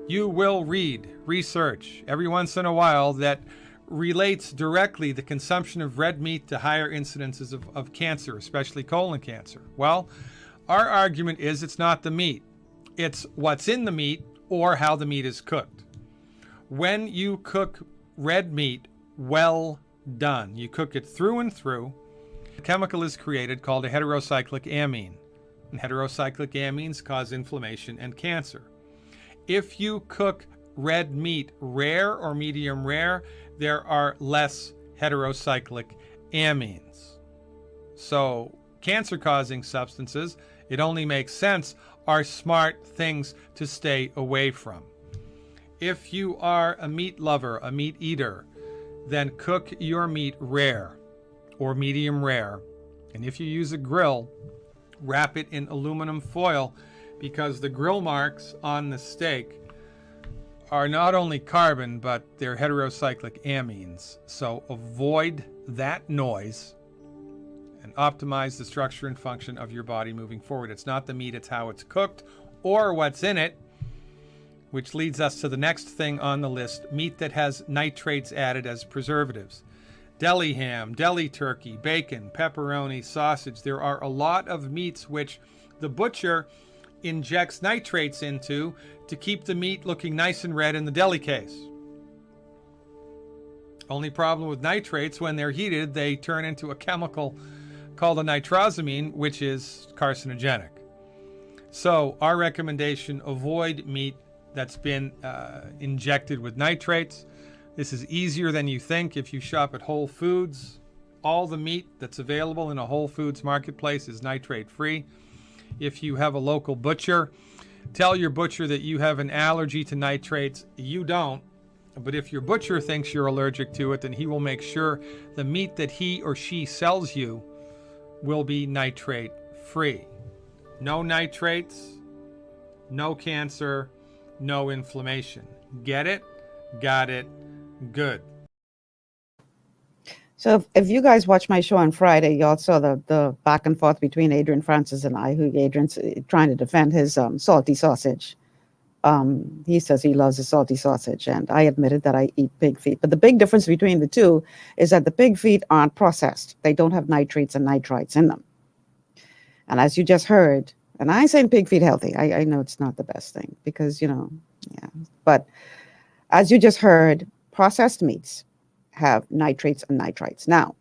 You will read research every once in a while that relates directly the consumption of red meat to higher incidences of cancer, especially colon cancer. Well, our argument is it's not the meat. It's what's in the meat or how the meat is cooked. When you cook red meat, well done, you cook it through and through, a chemical is created called a heterocyclic amine. And heterocyclic amines cause inflammation and cancer. If you cook red meat rare or medium rare, there are less heterocyclic amines. So cancer-causing substances, it only makes sense, are smart things to stay away from. If you are a meat lover, a meat eater, then cook your meat rare or medium rare. And if you use a grill, wrap it in aluminum foil, because the grill marks on the steak are not only carbon, but they're heterocyclic amines. So avoid that noise and optimize the structure and function of your body moving forward. It's not the meat, it's how it's cooked or what's in it, which leads us to the next thing on the list, meat that has nitrates added as preservatives. Deli ham, deli turkey, bacon, pepperoni, sausage. There are a lot of meats which the butcher injects nitrates into to keep the meat looking nice and red in the deli case. Only problem with nitrates, when they're heated, they turn into a chemical called a nitrosamine, which is carcinogenic. So our recommendation, avoid meat that's been injected with nitrates. This is easier than you think. If you shop at Whole Foods, all the meat that's available in a Whole Foods marketplace is nitrate free. If you have a local butcher, tell your butcher that you have an allergy to nitrates. You don't. But if your butcher thinks you're allergic to it, then he will make sure the meat that he or she sells you will be nitrate free. No nitrates, no cancer, no inflammation. Get it? Got it? Good. So if you guys watch my show on Friday, y'all saw the back and forth between Adrian Francis and I, who Adrian's trying to defend his salty sausage. He says he loves the salty sausage, and I admitted that I eat pig feet. But the big difference between the two is that the pig feet aren't processed. They don't have nitrates and nitrites in them. And as you just heard, and I ain't saying pig feet healthy. I know it's not the best thing because, yeah. But as you just heard, processed meats have nitrates and nitrites. Now,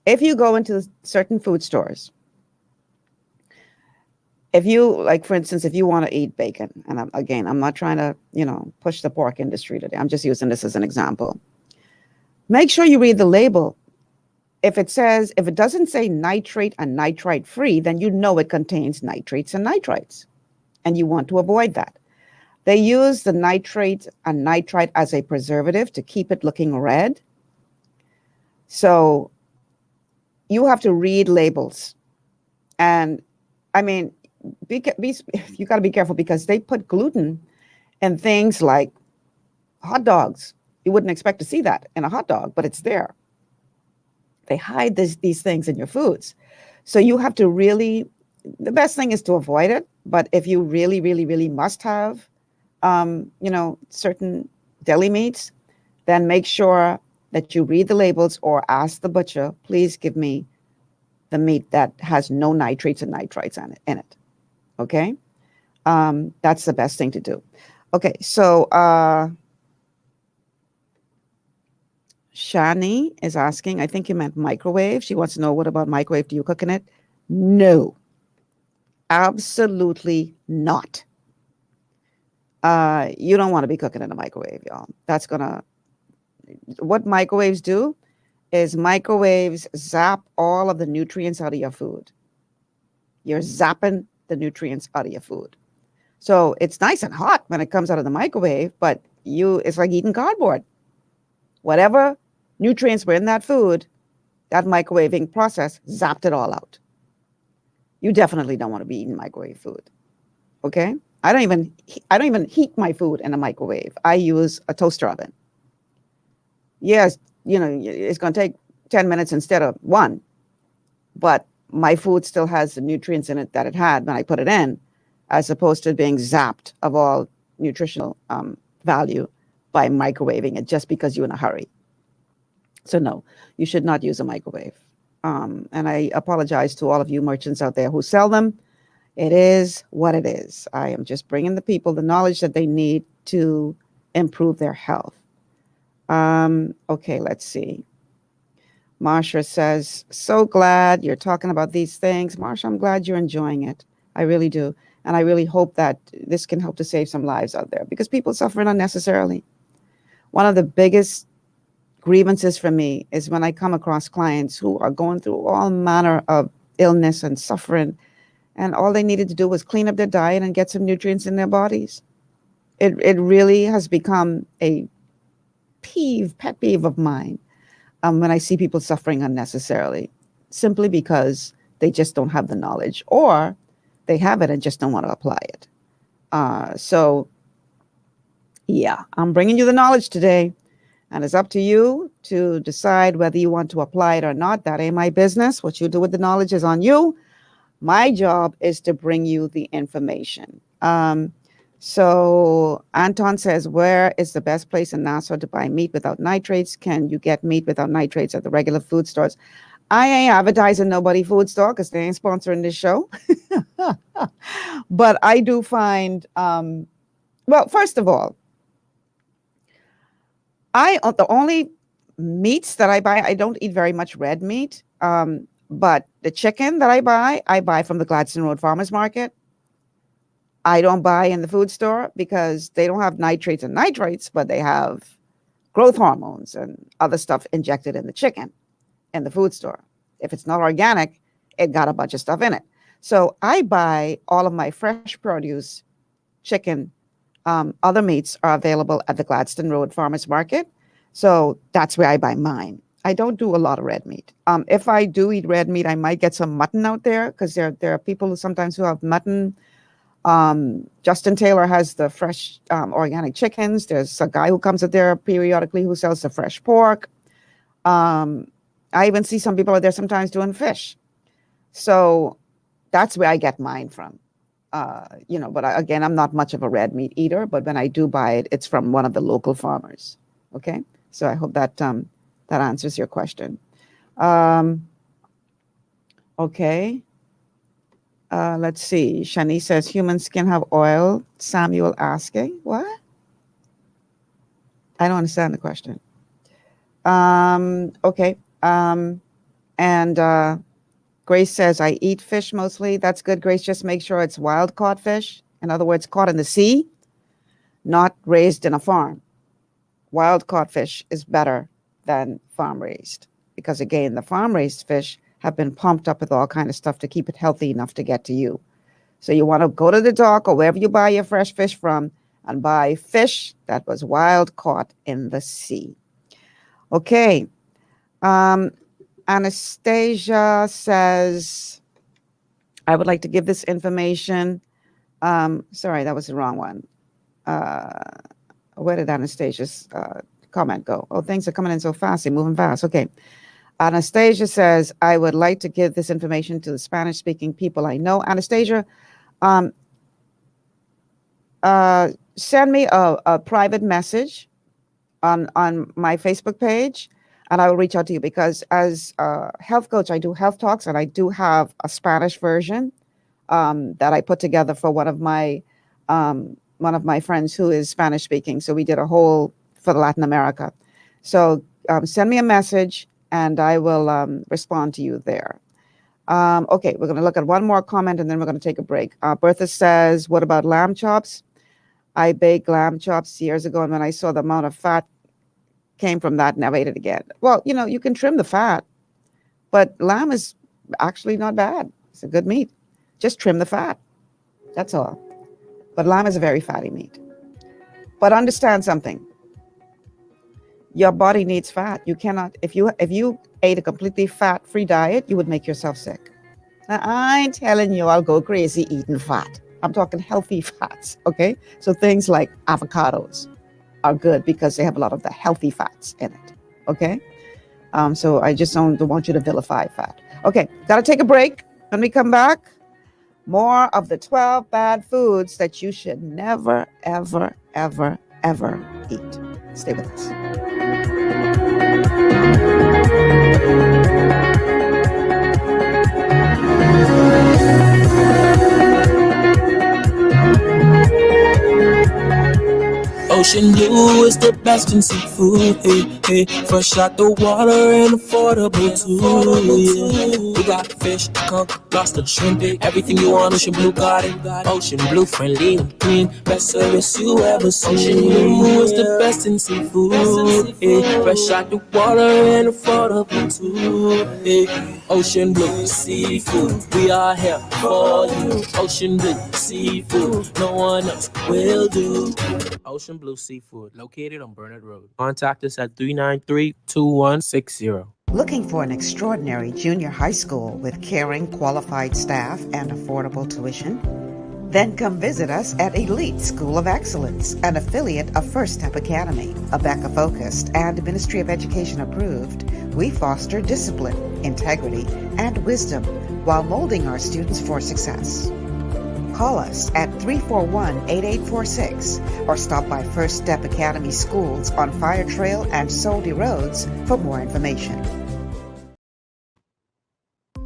if you go into certain food stores, if you, like, for instance, if you want to eat bacon, and I'm not trying to, push the pork industry today. I'm just using this as an example. Make sure you read the label. If it doesn't say nitrate and nitrite free, then you know it contains nitrates and nitrites, and you want to avoid that. They use the nitrate and nitrite as a preservative to keep it looking red. So you have to read labels. And I mean, you got to be careful because they put gluten in things like hot dogs. You wouldn't expect to see that in a hot dog, but it's there. They hide these things in your foods. So you have to really, the best thing is to avoid it. But if you really, really, really must have, certain deli meats, then make sure that you read the labels or ask the butcher, please give me the meat that has no nitrates and nitrites in it. Okay? That's the best thing to do. Okay, so Shani is asking, I think you meant microwave. She wants to know, what about microwave? Do you cook in it? No. Absolutely not. You don't want to be cooking in a microwave, y'all. What microwaves do is microwaves zap all of the nutrients out of your food. You're zapping the nutrients out of your food. So it's nice and hot when it comes out of the microwave, but it's like eating cardboard. Whatever nutrients were in that food, that microwaving process zapped it all out. You definitely don't want to be eating microwave food. Okay? I don't even heat my food in a microwave. I use a toaster oven. Yes, it's going to take 10 minutes instead of 1, but my food still has the nutrients in it that it had when I put it in, as opposed to being zapped of all nutritional value by microwaving it just because you're in a hurry. So no, you should not use a microwave. And I apologize to all of you merchants out there who sell them. It is what it is. I am just bringing the people the knowledge that they need to improve their health. Okay, let's see. Marsha says, so glad you're talking about these things. Marsha, I'm glad you're enjoying it. I really do. And I really hope that this can help to save some lives out there because people suffering unnecessarily. One of the biggest grievances for me is when I come across clients who are going through all manner of illness and suffering, and all they needed to do was clean up their diet and get some nutrients in their bodies. It really has become a pet peeve of mine when I see people suffering unnecessarily, simply because they just don't have the knowledge, or they have it and just don't want to apply it. So yeah, I'm bringing you the knowledge today, and it's up to you to decide whether you want to apply it or not. That ain't my business. What you do with the knowledge is on you. My job is to bring you the information. So Anton says, where is the best place in Nassau to buy meat without nitrates? Can you get meat without nitrates at the regular food stores? I ain't advertising nobody food store because they ain't sponsoring this show. But I do find, well, first of all, the only meats that I buy, I don't eat very much red meat. But the chicken that I buy from the Gladstone Road Farmers Market. I don't buy in the food store because they don't have nitrates and nitrites, but they have growth hormones and other stuff injected in the chicken in the food store. If it's not organic, it got a bunch of stuff in it. So I buy all of my fresh produce, chicken, other meats are available at the Gladstone Road Farmers Market. So that's where I buy mine. I don't do a lot of red meat. If I do eat red meat, I might get some mutton out there because there are people sometimes who have mutton Justin Taylor has the fresh organic chickens. There's a guy who comes up there periodically who sells the fresh pork. I even see some people out there sometimes doing fish. So that's where I get mine from. But again, I'm not much of a red meat eater, but when I do buy it, it's from one of the local farmers. Okay. So I hope that that answers your question. Okay. Let's see. Shani says human skin have oil. Samuel asking, what? I don't understand the question. Okay. And Grace says, I eat fish mostly. That's good, Grace. Just make sure it's wild caught fish. In other words, caught in the sea, not raised in a farm. Wild caught fish is better than farm raised because, again, the farm raised fish have been pumped up with all kind of stuff to keep it healthy enough to get to you. So you want to go to the dock or wherever you buy your fresh fish from and buy fish that was wild caught in the sea. Okay. Anastasia says, I would like to give this information. Sorry, that was the wrong one. Where did Anastasia's comment go? Oh, things are coming in so fast. They're moving fast. Okay. Anastasia says, I would like to give this information to the Spanish-speaking people I know. Anastasia, send me a private message on my Facebook page, and I will reach out to you because as a health coach, I do health talks, and I do have a Spanish version that I put together for one of my friends who is Spanish speaking. So we did a whole for Latin America. So send me a message and I will respond to you there. Okay, we're going to look at one more comment and then we're going to take a break. Bertha says, what about lamb chops? I baked lamb chops years ago, and when I saw the amount of fat came from that, never ate it again. Well, you can trim the fat, but lamb is actually not bad. It's a good meat. Just trim the fat. That's all. But lamb is a very fatty meat. But understand something. Your body needs fat. You cannot, if you ate a completely fat-free diet, you would make yourself sick. Now, I ain't telling you I'll go crazy eating fat. I'm talking healthy fats, okay? So things like avocados are good because they have a lot of the healthy fats in it, okay? So I just don't want you to vilify fat. Okay, gotta take a break. When we come back, more of the 12 bad foods that you should never, ever, ever, ever eat. Stay with us. Ocean blue is the best in seafood, hey, hey. Fresh out the water and affordable too, yeah. We got fish, conch, lobster, shrimp, everything you want, Ocean Blue got it. Ocean Blue, friendly and clean, best service you ever seen. Ocean Blue is the best in seafood, hey. Fresh out the water and affordable too, hey. Ocean Blue Seafood, we are here for you. Ocean Blue Seafood, no one else will do. Ocean Blue Seafood, located on Burnett Road. Contact us at 393-2160. Looking for an extraordinary junior high school with caring, qualified staff and affordable tuition? Then come visit us at Elite School of Excellence, an affiliate of First Step Academy. ABECA-focused and Ministry of Education approved, we foster discipline, integrity, and wisdom while molding our students for success. Call us at 341-8846 or stop by First Step Academy Schools on Fire Trail and Soldy Roads for more information.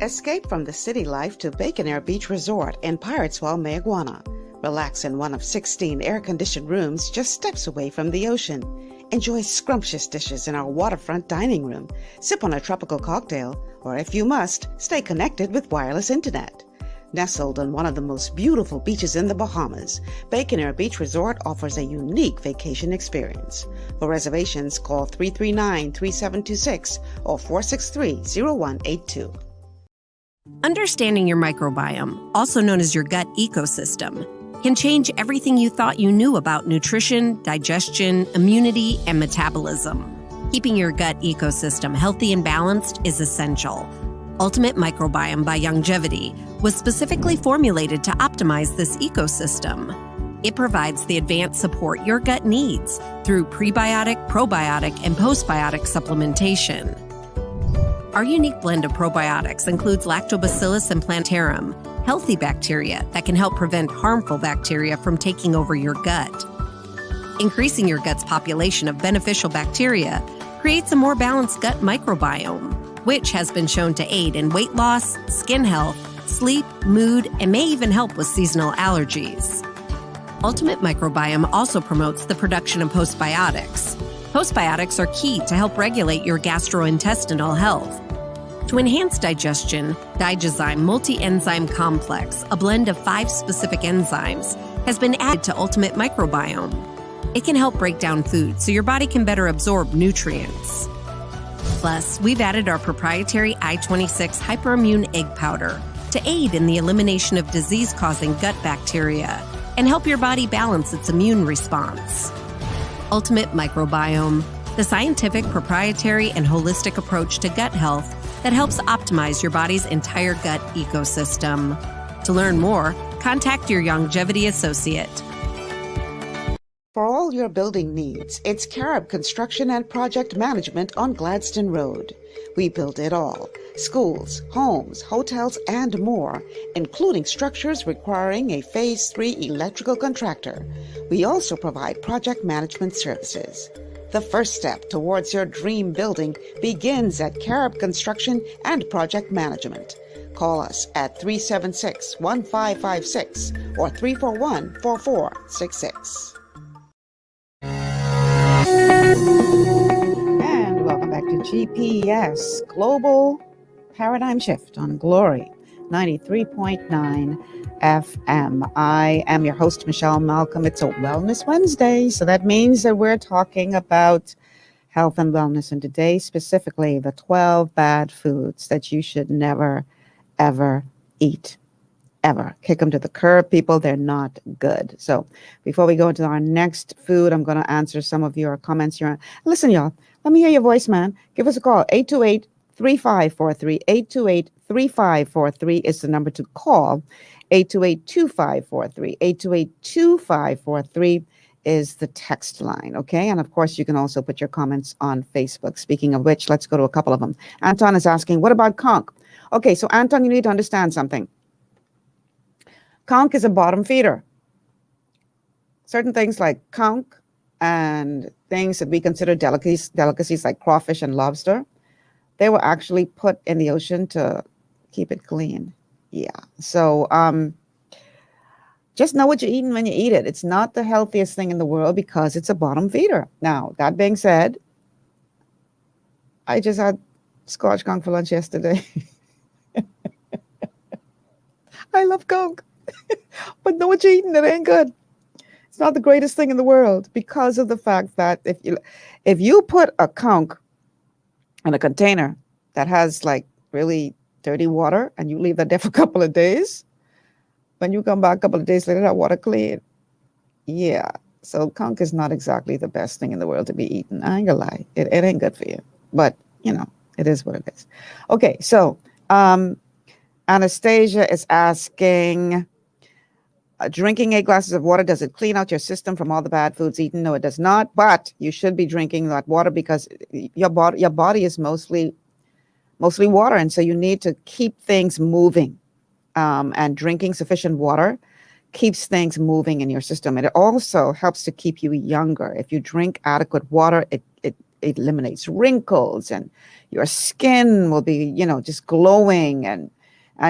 Escape from the city life to Bacon Air Beach Resort in Pirateswell, Mayaguana. Relax in one of 16 air-conditioned rooms just steps away from the ocean. Enjoy scrumptious dishes in our waterfront dining room. Sip on a tropical cocktail, or if you must, stay connected with wireless internet. Nestled on one of the most beautiful beaches in the Bahamas, Bacon Air Beach Resort offers a unique vacation experience. For reservations, call 339-3726 or 463-0182. Understanding your microbiome, also known as your gut ecosystem, can change everything you thought you knew about nutrition, digestion, immunity, and metabolism. Keeping your gut ecosystem healthy and balanced is essential. Ultimate Microbiome by Longevity was specifically formulated to optimize this ecosystem. It provides the advanced support your gut needs through prebiotic, probiotic, and postbiotic supplementation. Our unique blend of probiotics includes Lactobacillus and Plantarum, healthy bacteria that can help prevent harmful bacteria from taking over your gut. Increasing your gut's population of beneficial bacteria creates a more balanced gut microbiome, which has been shown to aid in weight loss, skin health, sleep, mood, and may even help with seasonal allergies. Ultimate Microbiome also promotes the production of postbiotics. Postbiotics are key to help regulate your gastrointestinal health. To enhance digestion, Digizyme Multi-Enzyme Complex, a blend of 5 specific enzymes, has been added to Ultimate Microbiome. It can help break down food so your body can better absorb nutrients. Plus, we've added our proprietary I-26 hyperimmune egg powder to aid in the elimination of disease-causing gut bacteria and help your body balance its immune response. Ultimate Microbiome, the scientific, proprietary, and holistic approach to gut health that helps optimize your body's entire gut ecosystem. To learn more, contact your Longevity associate. For all your building needs, it's Carib Construction and Project Management on Gladstone Road. We build it all: schools, homes, hotels, and more, including structures requiring a Phase 3 electrical contractor. We also provide project management services. The first step towards your dream building begins at Carib Construction and Project Management. Call us at 376-1556 or 341-4466. And welcome back to GPS Global Paradigm Shift on Glory 93.9 FM. I am your host, Michelle Malcolm. It's a Wellness Wednesday, so that means that we're talking about health and wellness, and today specifically the 12 bad foods that you should never, ever eat. Ever. Kick them to the curb, people. They're not good. So before we go into our next food, I'm going to answer some of your comments here. Listen, y'all, let me hear your voice, man. Give us a call. 828-3543. 828-3543 is the number to call. 828-2543. 828-2543 is the text line, okay? And of course, you can also put your comments on Facebook. Speaking of which, let's go to a couple of them. Anton is asking, what about conch? Okay, so Anton, you need to understand something. Conch is a bottom feeder. Certain things like conch and things that we consider delicacies like crawfish and lobster, they were actually put in the ocean to keep it clean. Yeah. So just know what you're eating when you eat it. It's not the healthiest thing in the world because it's a bottom feeder. Now, that being said, I just had Scotch conch for lunch yesterday. I love conch. But know what you're eating, it ain't good. It's not the greatest thing in the world because of the fact that if you put a conch in a container that has like really dirty water and you leave that there for a couple of days, when you come back a couple of days later, that water clean. Yeah. So conch is not exactly the best thing in the world to be eaten. I ain't gonna lie. It ain't good for you. But, you know, it is what it is. Okay, so Anastasia is asking, drinking 8 glasses of water, does it clean out your system from all the bad foods eaten? No, it does not. But you should be drinking that water because your body is mostly water, and so you need to keep things moving. And drinking sufficient water keeps things moving in your system. And it also helps to keep you younger. If you drink adequate water, it eliminates wrinkles, and your skin will be, just glowing, and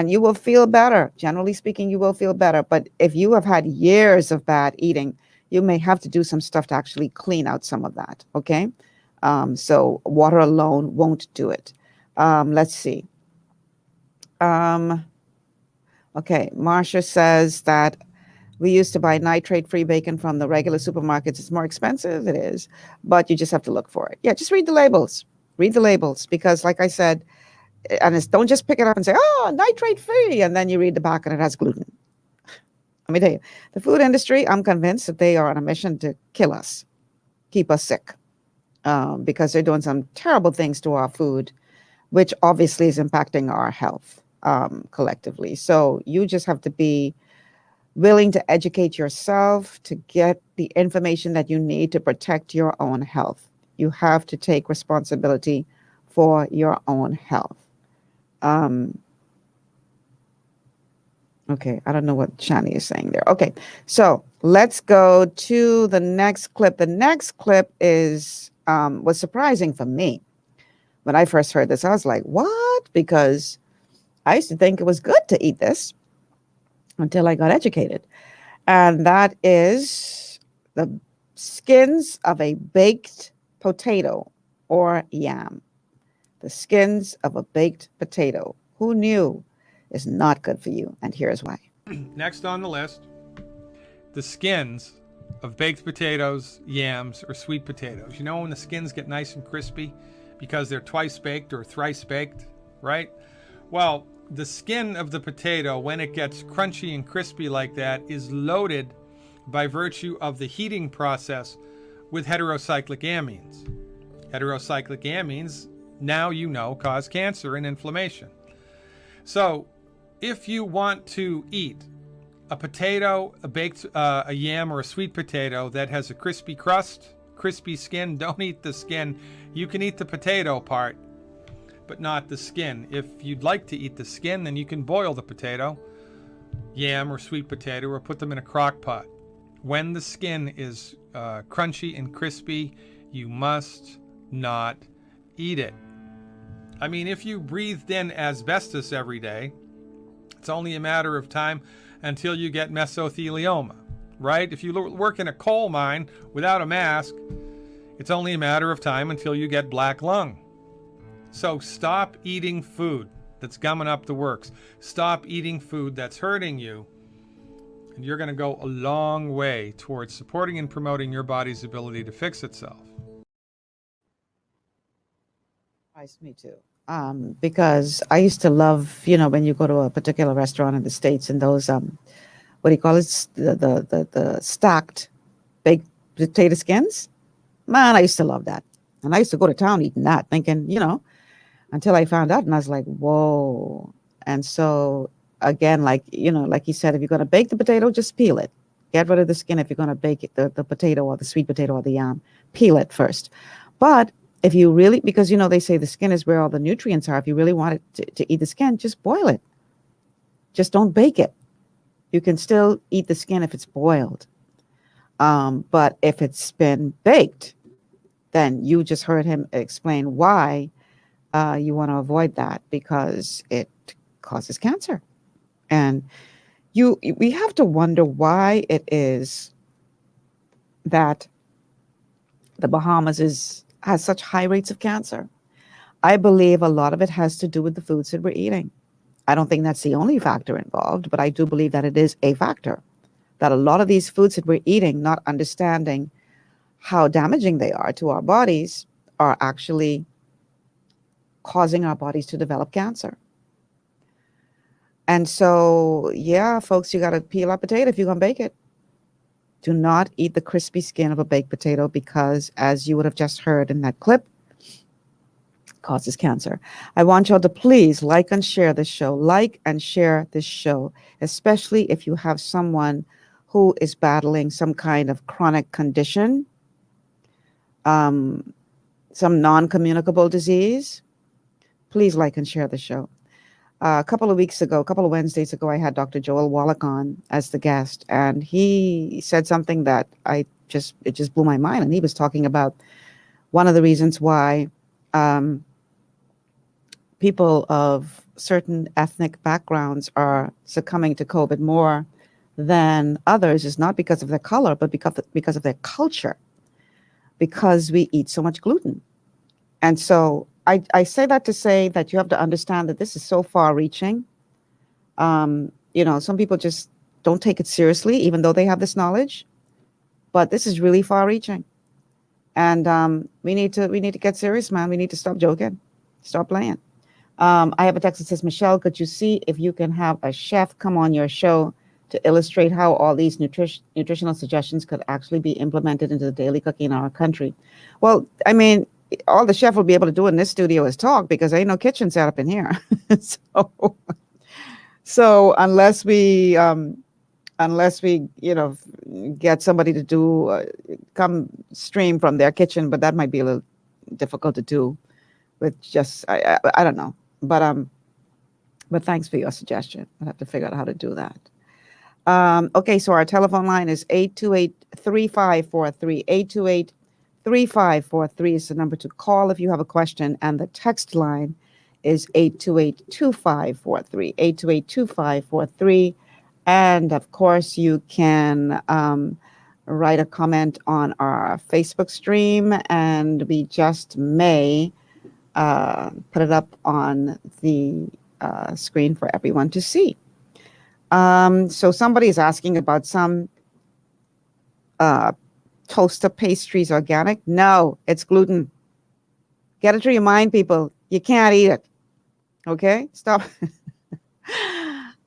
you will feel better. Generally speaking, you will feel better. But if you have had years of bad eating, you may have to do some stuff to actually clean out some of that, okay? So water alone won't do it. Let's see. Okay, Marcia says that we used to buy nitrate-free bacon from the regular supermarkets. It's more expensive, it is, but you just have to look for it. Yeah, just read the labels. Read the labels because, like I said, and don't just pick it up and say, oh, nitrate-free, and then you read the back and it has gluten. Let me tell you, the food industry, I'm convinced that they are on a mission to kill us, keep us sick, because they're doing some terrible things to our food. which obviously is impacting our health collectively. So you just have to be willing to educate yourself to get the information that you need to protect your own health. You have to take responsibility for your own health. Okay, I don't know what Shani is saying there. Okay, so let's go to the next clip. The next clip is was surprising for me. When I first heard this, I was like, what? Because I used to think it was good to eat this until I got educated. And that is the skins of a baked potato or yam. The skins of a baked potato. Who knew? Is not good for you, and here's why. Next on the list, the skins of baked potatoes, yams, or sweet potatoes. You know when the skins get nice and crispy because they're twice baked or thrice baked, right? Well, the skin of the potato, when it gets crunchy and crispy like that, is loaded by virtue of the heating process with heterocyclic amines. Heterocyclic amines, now you know, cause cancer and inflammation. So if you want to eat a potato, a yam, or a sweet potato that has a crispy crust, crispy skin, don't eat the skin. You can eat the potato part, but not the skin. If you'd like to eat the skin, then you can boil the potato, yam, or sweet potato, or put them in a crock pot. When the skin is crunchy and crispy, you must not eat it. I mean, if you breathed in asbestos every day, it's only a matter of time until you get mesothelioma, right? If you work in a coal mine without a mask, it's only a matter of time until you get black lung. So stop eating food that's gumming up the works. Stop eating food that's hurting you, and you're going to go a long way towards supporting and promoting your body's ability to fix itself. Me too. Because I used to love, when you go to a particular restaurant in the States and those, what do you call it? The stacked baked potato skins. Man, I used to love that. And I used to go to town eating that, thinking, until I found out, and I was like, whoa. And so again, like you said, if you're going to bake the potato, just peel it. Get rid of the skin if you're going to bake it, the potato or the sweet potato or the yam. Peel it first. But if you really, because they say the skin is where all the nutrients are. If you really want it to eat the skin, just boil it. Just don't bake it. You can still eat the skin if it's boiled. But if it's been baked, then you just heard him explain why you want to avoid that, because it causes cancer. And we have to wonder why it is that the Bahamas has such high rates of cancer. I believe a lot of it has to do with the foods that we're eating. I don't think that's the only factor involved, but I do believe that it is a factor. That a lot of these foods that we're eating, not understanding how damaging they are to our bodies, are actually causing our bodies to develop cancer. And so, yeah, folks, you got to peel a potato if you're going to bake it. Do not eat the crispy skin of a baked potato because, as you would have just heard in that clip, it causes cancer. I want y'all to please like and share this show. Like and share this show, especially if you have someone who is battling some kind of chronic condition, some non-communicable disease. Please like and share the show. A couple of Wednesdays ago, I had Dr. Joel Wallach on as the guest, and he said something that it just blew my mind. And he was talking about one of the reasons why people of certain ethnic backgrounds are succumbing to COVID more than others is not because of their color, but because of their culture, because we eat so much gluten. And so I say that to say that you have to understand that this is so far-reaching. Some people just don't take it seriously, even though they have this knowledge. But this is really far-reaching, and we need to get serious, man. We need to stop joking, stop playing. I have a text that says, Michelle, could you see if you can have a chef come on your show to illustrate how all these nutritional suggestions could actually be implemented into the daily cooking in our country? Well, I mean, all the chef will be able to do in this studio is talk, because there ain't no kitchen set up in here. So unless we get somebody to do come stream from their kitchen, but that might be a little difficult to do with just I don't know, but thanks for your suggestion. I'll have to figure out how to do that. Okay, so our telephone line is 828-3543. 828-3543 is the number to call if you have a question, and the text line is 828-2543. 828-2543. And of course, you can write a comment on our Facebook stream, and we just may put it up on the screen for everyone to see. So somebody is asking about some toaster pastries organic. No, it's gluten. Get it through your mind, people. You can't eat it. Okay? Stop.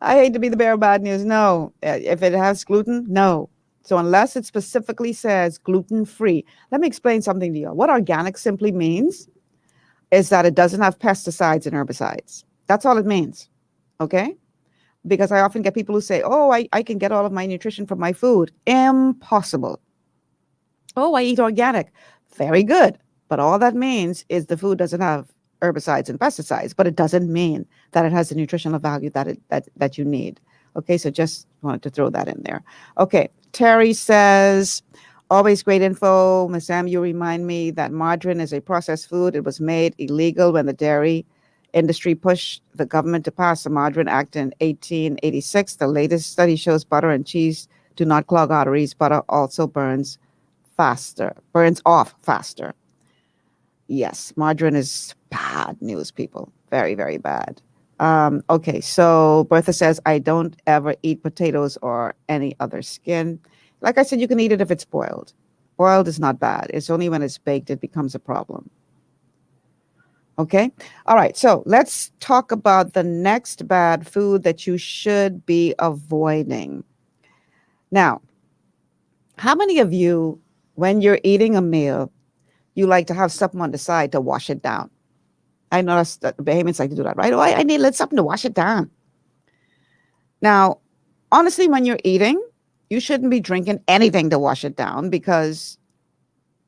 I hate to be the bearer of bad news. No. If it has gluten, no. So unless it specifically says gluten-free, let me explain something to you. What organic simply means is that it doesn't have pesticides and herbicides. That's all it means. Okay? Because I often get people who say, oh, I can get all of my nutrition from my food. Impossible. Oh, I eat organic. Very good. But all that means is the food doesn't have herbicides and pesticides, but it doesn't mean that it has the nutritional value that you need. Okay, so just wanted to throw that in there. Okay, Terry says, always great info. Ms. Sam, you remind me that margarine is a processed food. It was made illegal when the dairy industry pushed the government to pass the Margarine Act in 1886. The latest study shows butter and cheese do not clog arteries. Butter also burns off faster. Yes, margarine is bad news, people. Very, very bad. Okay, so Bertha says, I don't ever eat potatoes or any other skin. Like I said, you can eat it if it's boiled. Boiled is not bad. It's only when it's baked it becomes a problem. Okay, all right, so let's talk about the next bad food that you should be avoiding. Now, how many of you, when you're eating a meal, you like to have something on the side to wash it down? I noticed that the Bahamians like to do that, right? Oh, I need something to wash it down. Now, honestly, when you're eating, you shouldn't be drinking anything to wash it down, because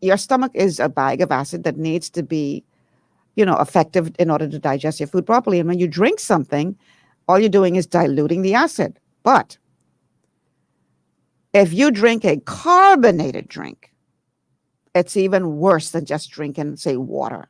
your stomach is a bag of acid that needs to be, effective in order to digest your food properly. And when you drink something, all you're doing is diluting the acid. But if you drink a carbonated drink, it's even worse than just drinking, say, water.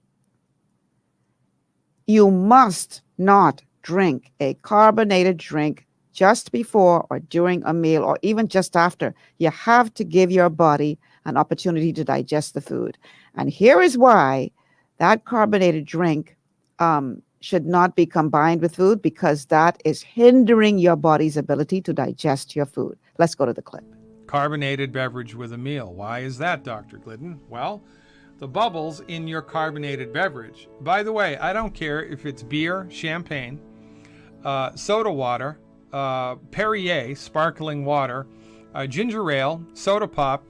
You must not drink a carbonated drink just before or during a meal, or even just after. You have to give your body an opportunity to digest the food. And here is why that carbonated drink should not be combined with food, because that is hindering your body's ability to digest your food. Let's go to the clip. Carbonated beverage with a meal. Why is that, Dr. Glidden? Well, the bubbles in your carbonated beverage. By the way, I don't care if it's beer, champagne, soda water, Perrier, sparkling water, ginger ale, soda pop,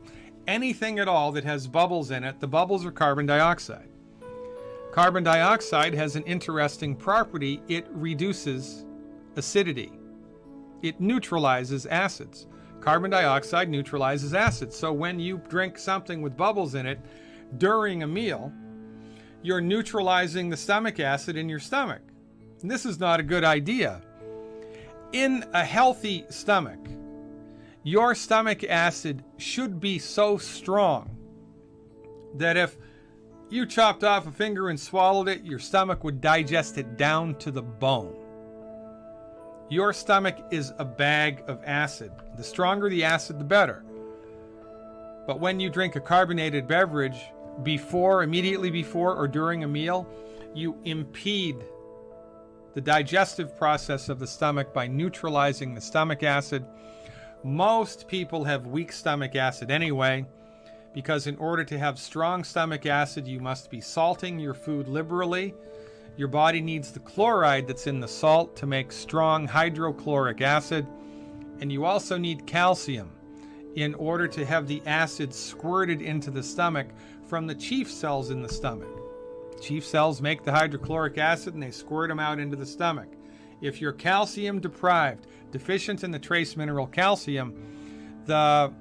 anything at all that has bubbles in it. The bubbles are carbon dioxide. Carbon dioxide has an interesting property. It reduces acidity. It neutralizes acids. Carbon dioxide neutralizes acids. So when you drink something with bubbles in it during a meal, you're neutralizing the stomach acid in your stomach. And this is not a good idea. In a healthy stomach, your stomach acid should be so strong that if you chopped off a finger and swallowed it, your stomach would digest it down to the bone. Your stomach is a bag of acid. The stronger the acid, the better. But when you drink a carbonated beverage immediately before or during a meal, you impede the digestive process of the stomach by neutralizing the stomach acid. Most people have weak stomach acid anyway, because in order to have strong stomach acid, you must be salting your food liberally. Your body needs the chloride that's in the salt to make strong hydrochloric acid. And you also need calcium in order to have the acid squirted into the stomach from the chief cells in the stomach. Chief cells make the hydrochloric acid and they squirt them out into the stomach. If you're calcium deprived, deficient in the trace mineral calcium, the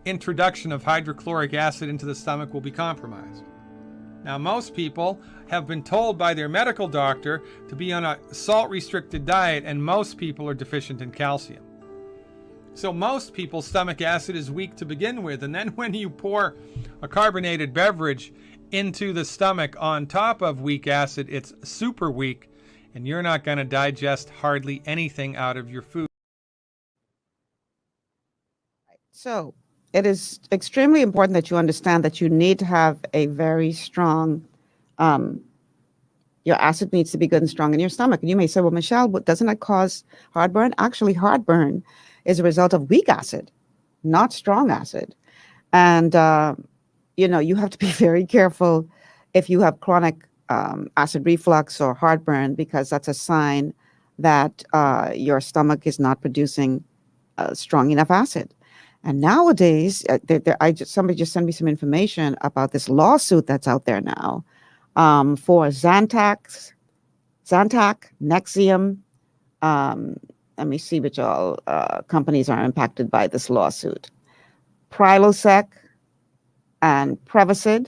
introduction of hydrochloric acid into the stomach will be compromised. Now, most people have been told by their medical doctor to be on a salt-restricted diet, and most people are deficient in calcium. So most people's stomach acid is weak to begin with, and then when you pour a carbonated beverage into the stomach on top of weak acid, it's super weak, and you're not going to digest hardly anything out of your food. So it is extremely important that you understand that you need to have a very strong, your acid needs to be good and strong in your stomach. And you may say, well, Michelle, doesn't that cause heartburn? Actually, heartburn is a result of weak acid, not strong acid. And, you have to be very careful if you have chronic acid reflux or heartburn, because that's a sign that your stomach is not producing strong enough acid. And nowadays, somebody just sent me some information about this lawsuit that's out there now for Zantac, Nexium. Let me see which all companies are impacted by this lawsuit. Prilosec and Prevacid,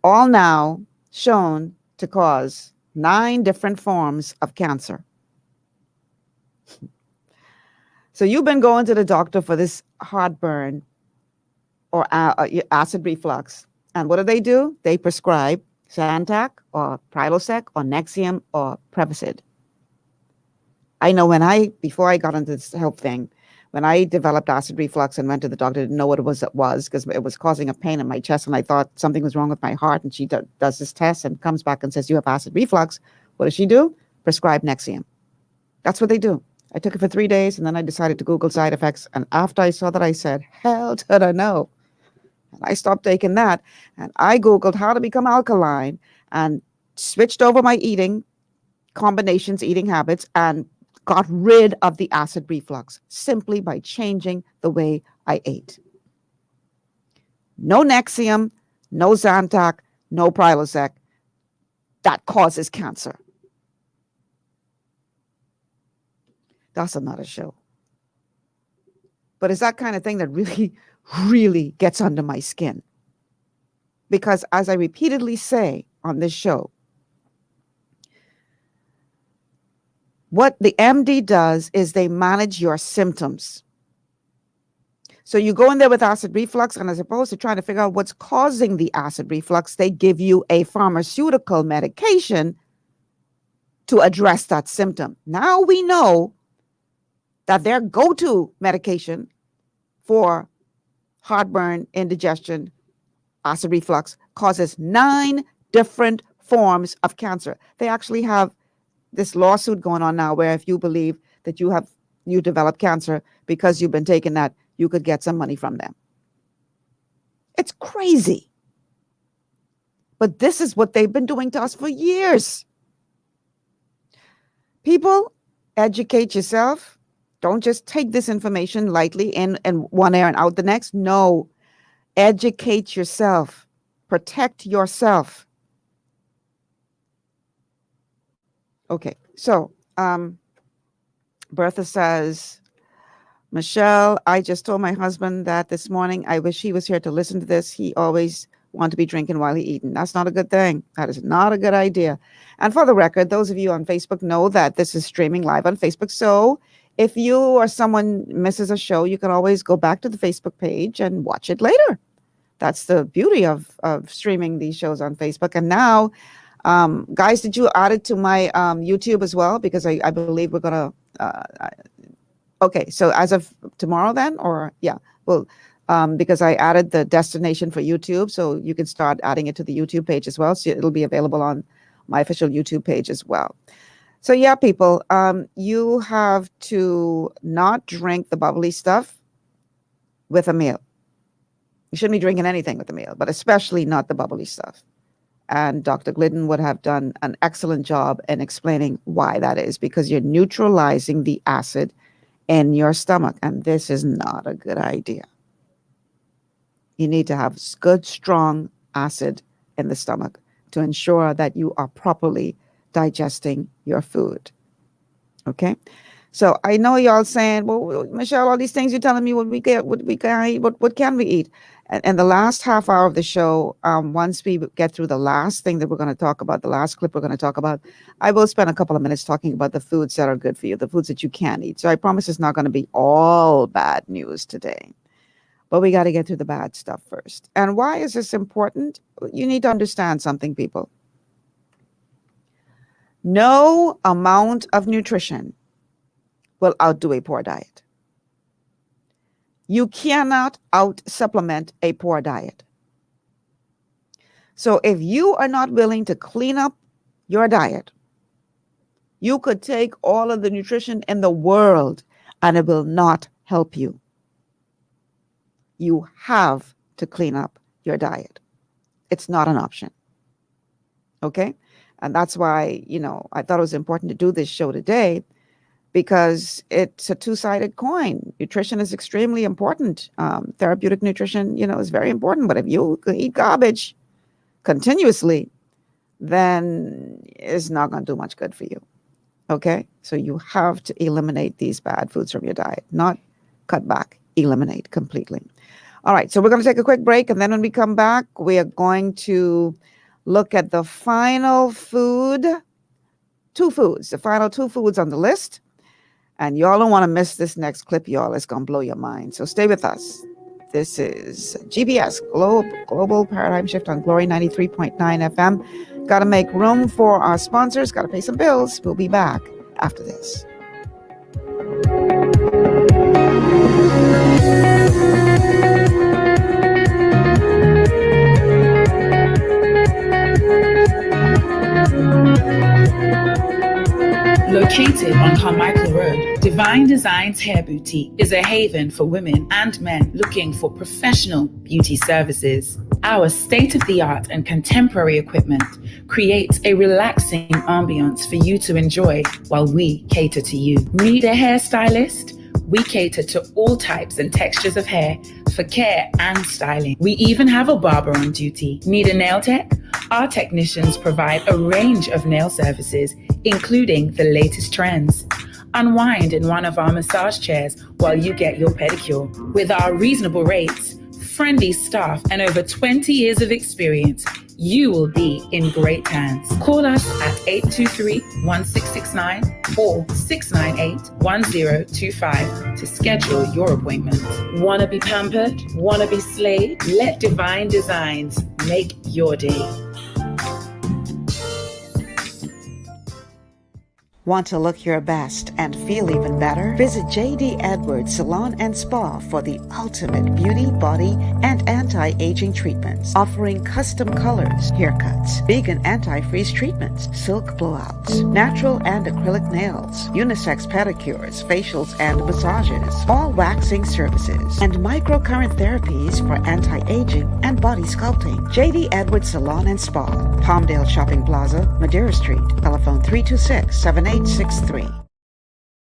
all now shown to cause 9 different forms of cancer. So you've been going to the doctor for this heartburn or acid reflux. And what do? They prescribe Zantac or Prilosec or Nexium or Prevacid. I know before I got into this health thing, when I developed acid reflux and went to the doctor, didn't know what it was because it was causing a pain in my chest, and I thought something was wrong with my heart. And she does this test and comes back and says, you have acid reflux. What does she do? Prescribe Nexium. That's what they do. I took it for 3 days, and then I decided to Google side effects. And after I saw that, I said, hell to the no. And I stopped taking that. And I Googled how to become alkaline and switched over my eating habits, and got rid of the acid reflux simply by changing the way I ate. No Nexium, no Zantac, no Prilosec. That causes cancer. That's another show. But it's that kind of thing that really, really gets under my skin. Because as I repeatedly say on this show, what the MD does is they manage your symptoms. So you go in there with acid reflux, and as opposed to trying to figure out what's causing the acid reflux, they give you a pharmaceutical medication to address that symptom. Now we know that their go-to medication for heartburn, indigestion, acid reflux causes 9 different forms of cancer. They actually have this lawsuit going on now where if you believe that you developed cancer because you've been taking that, you could get some money from them. It's crazy. But this is what they've been doing to us for years. People, educate yourself. Don't just take this information lightly in one ear and out the next. No, educate yourself. Protect yourself. Okay, so Bertha says, Michelle, I just told my husband that this morning. I wish he was here to listen to this. He always wants to be drinking while he eating. That's not a good thing. That is not a good idea. And for the record, those of you on Facebook know that this is streaming live on Facebook. So if you or someone misses a show, you can always go back to the Facebook page and watch it later. That's the beauty of streaming these shows on Facebook. And now, guys, did you add it to my YouTube as well? Because I believe we're going to, okay, so as of tomorrow then, or yeah, well, because I added the destination for YouTube, so you can start adding it to the YouTube page as well. So it'll be available on my official YouTube page as well. So yeah, people, you have to not drink the bubbly stuff with a meal. You shouldn't be drinking anything with a meal, but especially not the bubbly stuff. And Dr. Glidden would have done an excellent job in explaining why that is, because you're neutralizing the acid in your stomach, and this is not a good idea. You need to have good, strong acid in the stomach, to ensure that you are properly digesting your food. Okay? So I know y'all saying, well, Michelle, all these things you're telling me what we can eat, what can we eat? And the last half hour of the show, once we get through the last thing that we're going to talk about, the last clip we're going to talk about, I will spend a couple of minutes talking about the foods that are good for you, the foods that you can eat. So I promise it's not going to be all bad news today. But we got to get through the bad stuff first. And why is this important? You need to understand something, people. No amount of nutrition will outdo a poor diet. You cannot out-supplement a poor diet. So if you are not willing to clean up your diet, you could take all of the nutrition in the world and it will not help you. You have to clean up your diet. It's not an option. Okay? And that's why, I thought it was important to do this show today, because it's a two-sided coin. Nutrition is extremely important. Therapeutic nutrition, is very important. But if you eat garbage continuously, then it's not going to do much good for you. Okay? So you have to eliminate these bad foods from your diet. Not cut back, eliminate completely. All right, so we're going to take a quick break. And then when we come back, we are going to look at the final the final two foods on the list. And y'all don't want to miss this next clip, y'all. It's going to blow your mind. So stay with us. This is GBS, Global Paradigm Shift on Glory 93.9 FM. Got to make room for our sponsors. Got to pay some bills. We'll be back after this. Located on Carmichael Road, Divine Designs Hair Boutique is a haven for women and men looking for professional beauty services. Our state-of-the-art and contemporary equipment creates a relaxing ambiance for you to enjoy while we cater to you. Need a hairstylist? We cater to all types and textures of hair for care and styling. We even have a barber on duty. Need a nail tech? Our technicians provide a range of nail services, including the latest trends. Unwind in one of our massage chairs while you get your pedicure. With our reasonable rates, friendly staff, and over 20 years of experience, you will be in great hands. Call us at 823-1669 or 698-1025 to schedule your appointment. Want to be pampered? Want to be slayed? Let Divine Designs make your day. Want to look your best and feel even better? Visit JD Edwards Salon and Spa for the ultimate beauty, body, and anti-aging treatments, offering custom colors, haircuts, vegan anti-freeze treatments, silk blowouts, natural and acrylic nails, unisex pedicures, facials, and massages, all waxing services, and microcurrent therapies for anti-aging and body sculpting. JD Edwards Salon and Spa, Palmdale Shopping Plaza, Madeira Street, telephone 326-7863.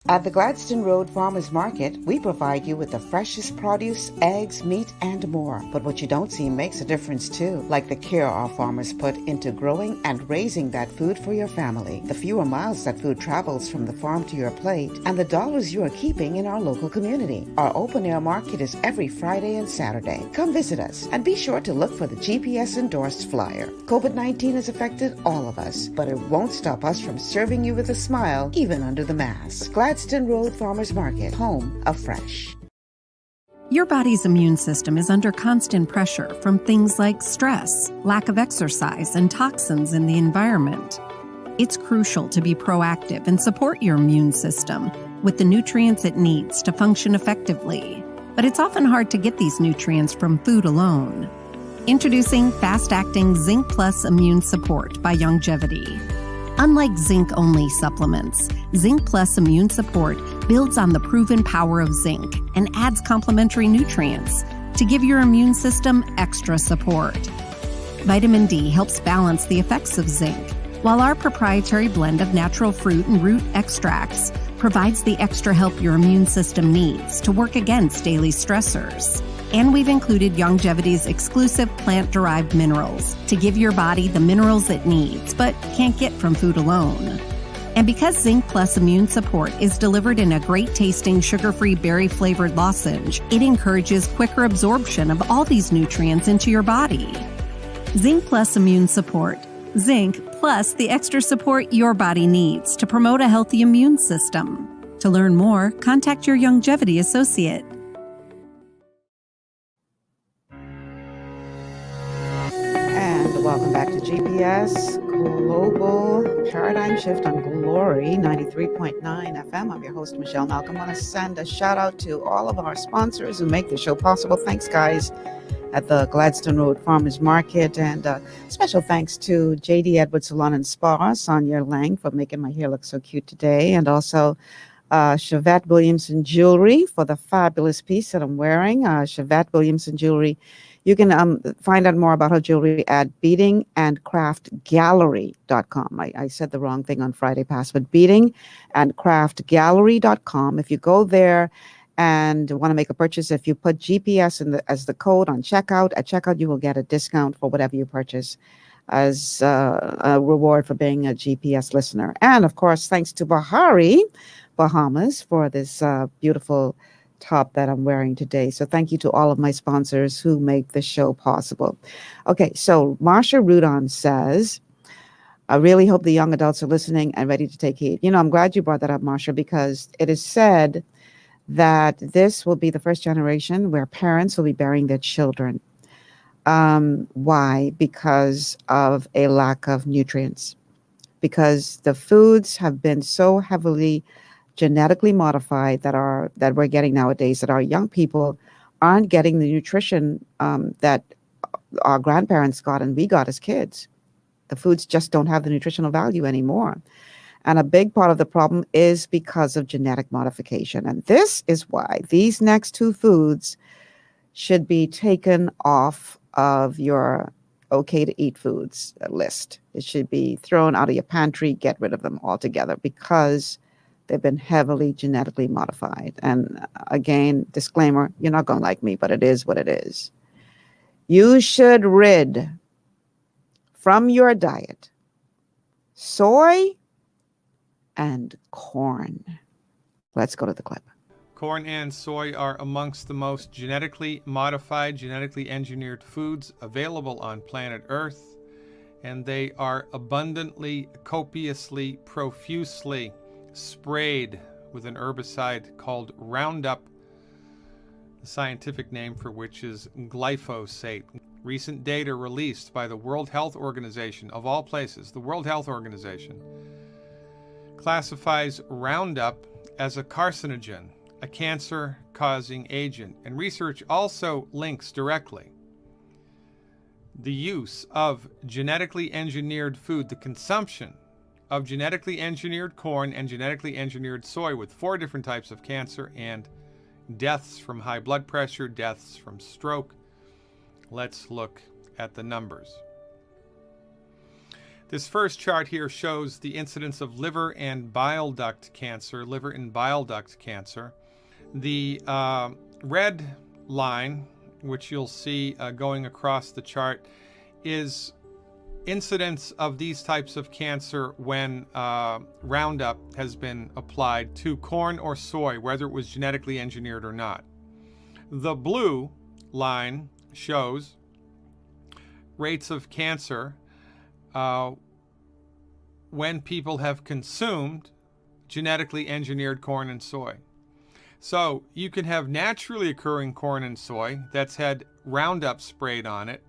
At the Gladstone Road Farmers Market, we provide you with the freshest produce, eggs, meat, and more. But what you don't see makes a difference too, like the care our farmers put into growing and raising that food for your family, the fewer miles that food travels from the farm to your plate, and the dollars you are keeping in our local community. Our open-air market is every Friday and Saturday. Come visit us, and be sure to look for the GPS-endorsed flyer. COVID-19 has affected all of us, but it won't stop us from serving you with a smile, even under the mask. Gladstone Road Farmers Market, home of fresh. Your body's immune system is under constant pressure from things like stress, lack of exercise, and toxins in the environment. It's crucial to be proactive and support your immune system with the nutrients it needs to function effectively. But it's often hard to get these nutrients from food alone. Introducing fast-acting Zinc Plus Immune Support by Longevity. Unlike zinc-only supplements, Zinc Plus Immune Support builds on the proven power of zinc and adds complementary nutrients to give your immune system extra support. Vitamin D helps balance the effects of zinc, while our proprietary blend of natural fruit and root extracts provides the extra help your immune system needs to work against daily stressors. And we've included Youngevity's exclusive plant-derived minerals to give your body the minerals it needs, but can't get from food alone. And because Zinc Plus Immune Support is delivered in a great-tasting, sugar-free, berry-flavored lozenge, it encourages quicker absorption of all these nutrients into your body. Zinc Plus Immune Support. Zinc plus the extra support your body needs to promote a healthy immune system. To learn more, contact your Youngevity associate. And welcome back to GPS Global Paradigm Shift on Glory 93.9 FM. I'm your host, Michelle Malcolm. I want to send a shout out to all of our sponsors who make the show possible. Thanks, guys, at the Gladstone Road Farmers Market. And special thanks to JD Edwards Salon and Spa, Sonia Lang, for making my hair look so cute today. And also Chevette Williamson Jewelry for the fabulous piece that I'm wearing. Chevette Williamson Jewelry. You can find out more about her jewelry at beatingandcraftgallery.com. I said the wrong thing on Friday past, but beatingandcraftgallery.com. If you go there and want to make a purchase, if you put GPS as the code on checkout, at checkout you will get a discount for whatever you purchase as a reward for being a GPS listener. And of course, thanks to Bahari Bahamas for this beautiful top that I'm wearing today. So thank you to all of my sponsors who make the show possible. Okay, so Marsha Rudon says, I really hope the young adults are listening and ready to take heed. You know, I'm glad you brought that up, Marsha, because it is said that this will be the first generation where parents will be burying their children. Why? Because of a lack of nutrients. Because the foods have been so heavily genetically modified that we're getting nowadays, that our young people aren't getting the nutrition that our grandparents got and we got as kids. The foods just don't have the nutritional value anymore. And a big part of the problem is because of genetic modification. And this is why these next two foods should be taken off of your okay to eat foods list. It should be thrown out of your pantry, get rid of them altogether, because they've been heavily genetically modified. And again, disclaimer, you're not going to like me, but it is what it is. You should rid from your diet soy and corn. Let's go to the clip. Corn and soy are amongst the most genetically modified, genetically engineered foods available on planet Earth, and they are abundantly, copiously, profusely sprayed with an herbicide called Roundup, the scientific name for which is glyphosate. Recent data released by the World Health Organization, of all places, the World Health Organization, classifies Roundup as a carcinogen, a cancer-causing agent, and research also links directly the use of genetically engineered food, the consumption of genetically engineered corn and genetically engineered soy, with 4 different types of cancer and deaths from high blood pressure, deaths from stroke. Let's look at the numbers. This first chart here shows the incidence of liver and bile duct cancer, liver and bile duct cancer. The red line, which you'll see going across the chart, is incidence of these types of cancer when Roundup has been applied to corn or soy, whether it was genetically engineered or not. The blue line shows rates of cancer when people have consumed genetically engineered corn and soy. So you can have naturally occurring corn and soy that's had Roundup sprayed on it,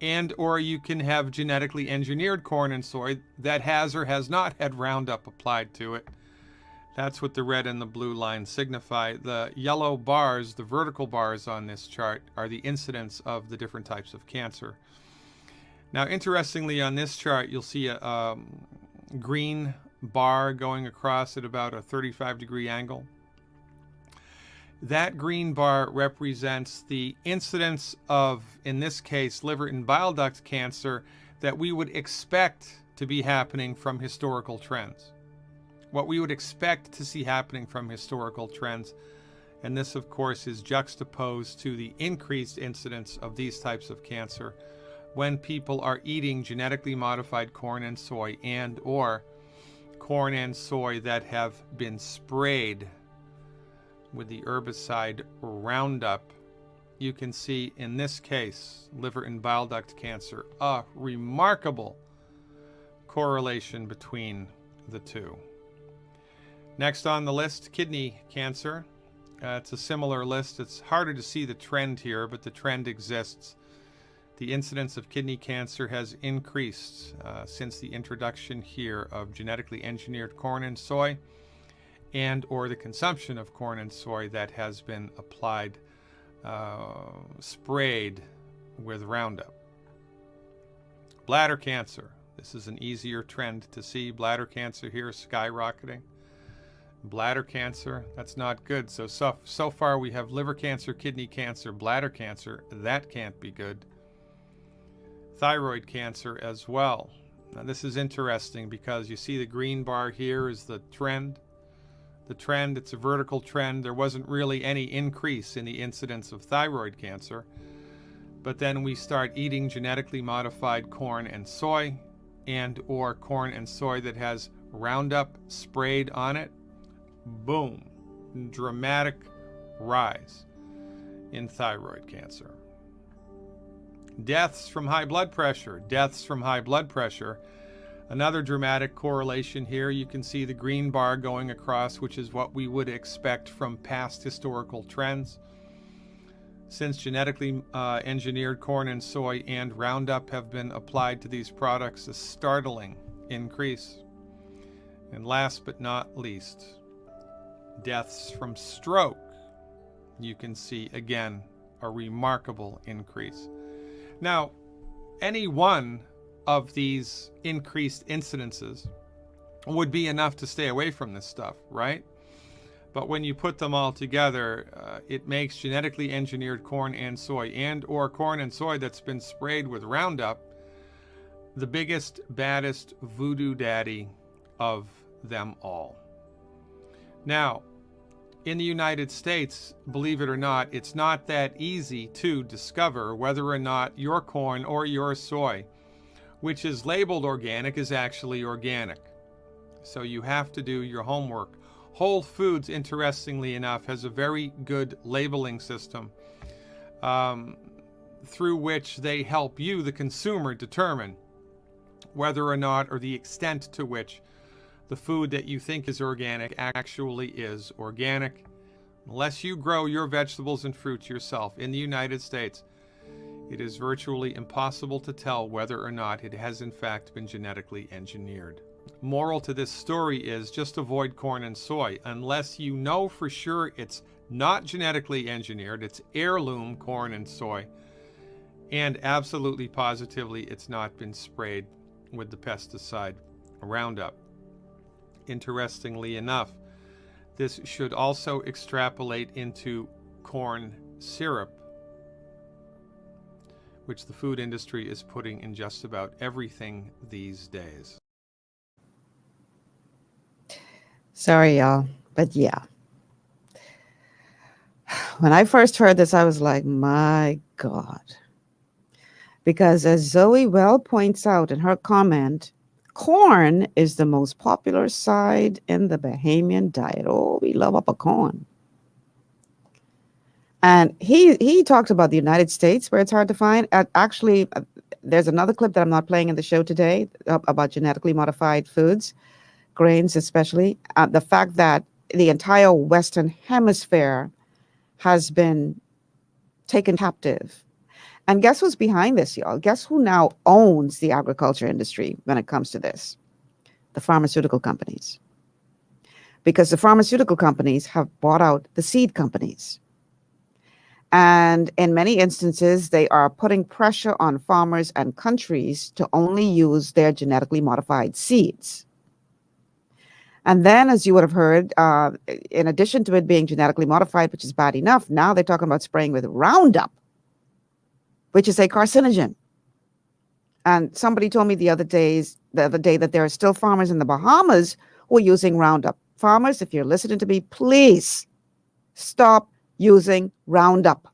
and or you can have genetically engineered corn and soy that has or has not had Roundup applied to it. That's what the red and the blue lines signify. The yellow bars, the vertical bars on this chart, are the incidence of the different types of cancer. Now, interestingly, on this chart, you'll see a green bar going across at about a 35-degree angle. That green bar represents the incidence of, in this case, liver and bile duct cancer that we would expect to be happening from historical trends. What we would expect to see happening from historical trends. And this, of course, is juxtaposed to the increased incidence of these types of cancer when people are eating genetically modified corn and soy, and or corn and soy that have been sprayed with the herbicide Roundup. You can see in this case, liver and bile duct cancer, a remarkable correlation between the two. Next on the list, kidney cancer. It's a similar list. It's harder to see the trend here, but the trend exists. The incidence of kidney cancer has increased since the introduction here of genetically engineered corn and soy, and or the consumption of corn and soy that has been applied, sprayed with Roundup. Bladder cancer. This is an easier trend to see. Bladder cancer here skyrocketing. Bladder cancer, that's not good. So far we have liver cancer, kidney cancer, bladder cancer. That can't be good. Thyroid cancer as well. Now this is interesting because you see the green bar here is the trend. The trend, it's a vertical trend. There wasn't really any increase in the incidence of thyroid cancer. But then we start eating genetically modified corn and soy, and or corn and soy that has Roundup sprayed on it. Boom, dramatic rise in thyroid cancer. Deaths from high blood pressure. Deaths from high blood pressure. Another dramatic correlation here. You can see the green bar going across, which is what we would expect from past historical trends. Since genetically engineered corn and soy and Roundup have been applied to these products, a startling increase. And last but not least, deaths from stroke. You can see again a remarkable increase. Now, any one of these increased incidences would be enough to stay away from this stuff, right? But when you put them all together, it makes genetically engineered corn and soy, and or corn and soy that's been sprayed with Roundup, the biggest, baddest voodoo daddy of them all. Now, in the United States, believe it or not, it's not that easy to discover whether or not your corn or your soy, which is labeled organic, is actually organic. So you have to do your homework. Whole Foods, interestingly enough, has a very good labeling system through which they help you, the consumer, determine whether or not, or the extent to which, the food that you think is organic actually is organic. Unless you grow your vegetables and fruits yourself in the United States, it is virtually impossible to tell whether or not it has in fact been genetically engineered. Moral to this story is just avoid corn and soy unless you know for sure it's not genetically engineered, it's heirloom corn and soy, and absolutely positively it's not been sprayed with the pesticide Roundup. Interestingly enough, this should also extrapolate into corn syrup, which the food industry is putting in just about everything these days. Sorry, y'all, but yeah. When I first heard this, I was like, my God. Because as Zoe well points out in her comment, corn is the most popular side in the Bahamian diet. Oh, we love up a corn. And he talked about the United States, where it's hard to find. Actually, there's another clip that I'm not playing in the show today about genetically modified foods, grains especially. The fact that the entire Western Hemisphere has been taken captive. And guess who's behind this, y'all? Guess who now owns the agriculture industry when it comes to this? The pharmaceutical companies. Because the pharmaceutical companies have bought out the seed companies. And in many instances, they are putting pressure on farmers and countries to only use their genetically modified seeds. And then, as you would have heard, in addition to it being genetically modified, which is bad enough, now they're talking about spraying with Roundup, which is a carcinogen. And somebody told me the other day that there are still farmers in the Bahamas who are using Roundup. Farmers, if you're listening to me, please stop using Roundup.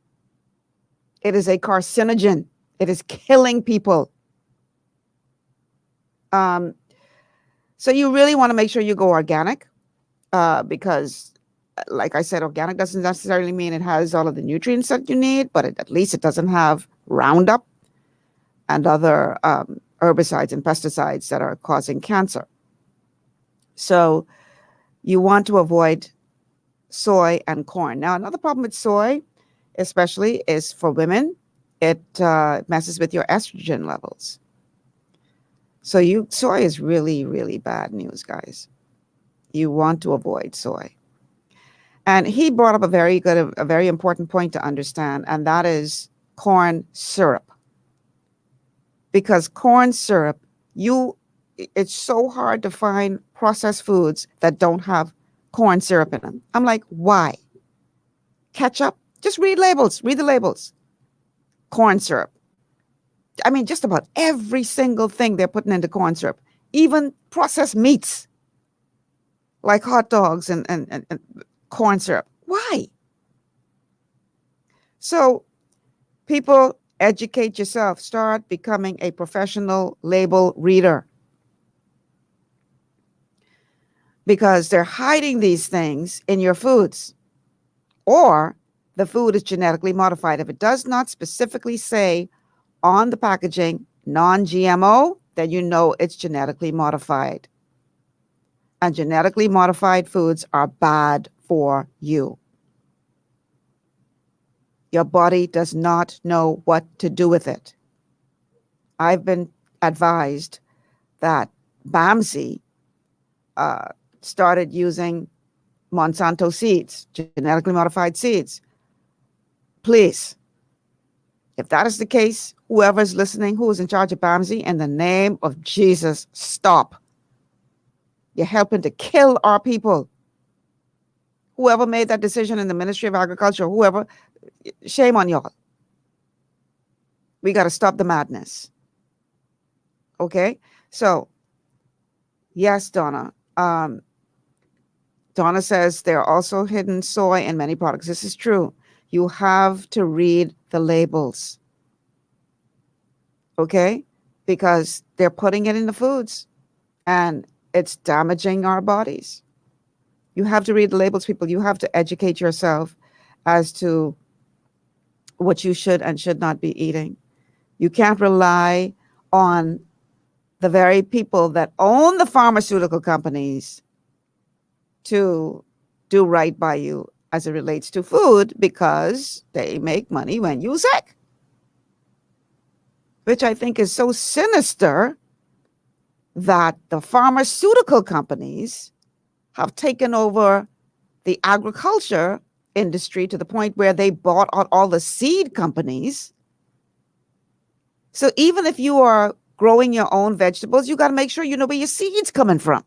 It is a carcinogen. It is killing people. So you really want to make sure you go organic, because, like I said, organic doesn't necessarily mean it has all of the nutrients that you need, but at least it doesn't have Roundup and other herbicides and pesticides that are causing cancer. So you want to avoid soy and corn. Now, another problem with soy, especially, is for women. It messes with your estrogen levels. So soy is really, really bad news, guys. You want to avoid soy. And he brought up a very important point to understand, and that is corn syrup. Because corn syrup, it's so hard to find processed foods that don't have corn syrup in them. I'm like, why? Ketchup? Just read labels. Read the labels. Corn syrup. I mean, just about every single thing they're putting into corn syrup. Even processed meats, like hot dogs and corn syrup. Why? So, people, educate yourself. Start becoming a professional label reader. Because they're hiding these things in your foods. Or the food is genetically modified. If it does not specifically say on the packaging non-GMO, then you know it's genetically modified. And genetically modified foods are bad for you. Your body does not know what to do with it. I've been advised that BAMSI started using Monsanto seeds, genetically modified seeds. Please, if that is the case, whoever's listening, who is in charge of BAMSI, in the name of Jesus, stop. You're helping to kill our people. Whoever made that decision in the Ministry of Agriculture, whoever, shame on y'all. We got to stop the madness. Okay? So, yes, Donna. Donna says there are also hidden soy in many products. This is true. You have to read the labels. Okay? Because they're putting it in the foods and it's damaging our bodies. You have to read the labels, people. You have to educate yourself as to what you should and should not be eating. You can't rely on the very people that own the pharmaceutical companies to do right by you as it relates to food, because they make money when you're sick, which I think is so sinister that the pharmaceutical companies have taken over the agriculture industry to the point where they bought out all the seed companies. So even if you are growing your own vegetables, you got to make sure you know where your seed's coming from,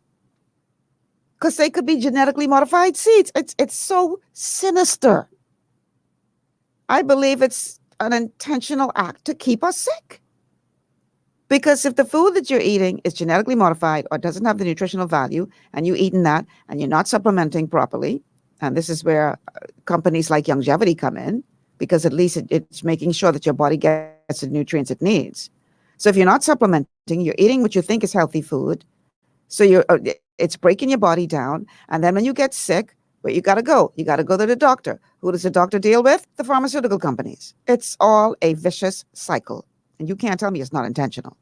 because they could be genetically modified seeds. It's so sinister. I believe it's an intentional act to keep us sick. Because if the food that you're eating is genetically modified or doesn't have the nutritional value, and you're eating that and you're not supplementing properly, and this is where companies like Youngevity come in, because at least it's making sure that your body gets the nutrients it needs. So if you're not supplementing, you're eating what you think is healthy food, so it's breaking your body down, and then when you get sick, where you got to go? You got to go to the doctor. Who does the doctor deal with? The pharmaceutical companies. It's all a vicious cycle, and you can't tell me it's not intentional.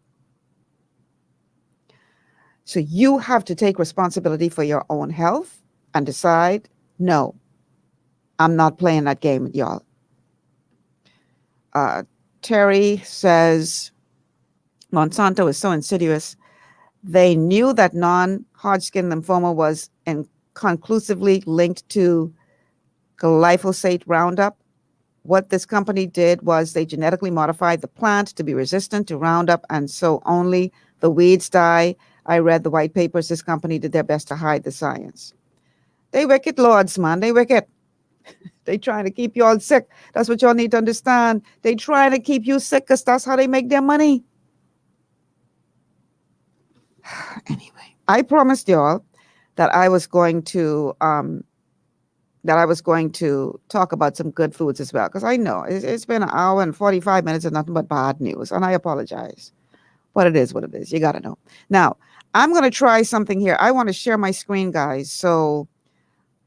So you have to take responsibility for your own health and decide, no, I'm not playing that game with y'all. Terry says, Monsanto is so insidious. They knew that non-Hodgkin lymphoma was conclusively linked to glyphosate Roundup. What this company did was they genetically modified the plant to be resistant to Roundup, and so only the weeds die. I read the white papers. This company did their best to hide the science. They wicked lords, man. They wicked. They trying to keep you all sick. That's what y'all need to understand. They trying to keep you sick because that's how they make their money. Anyway, I promised y'all that I was going to that I was going to talk about some good foods as well, because I know it's been an hour and 45 minutes of nothing but bad news, and I apologize. But it is what it is. You got to know. Now, I'm going to try something here. I want to share my screen, guys. So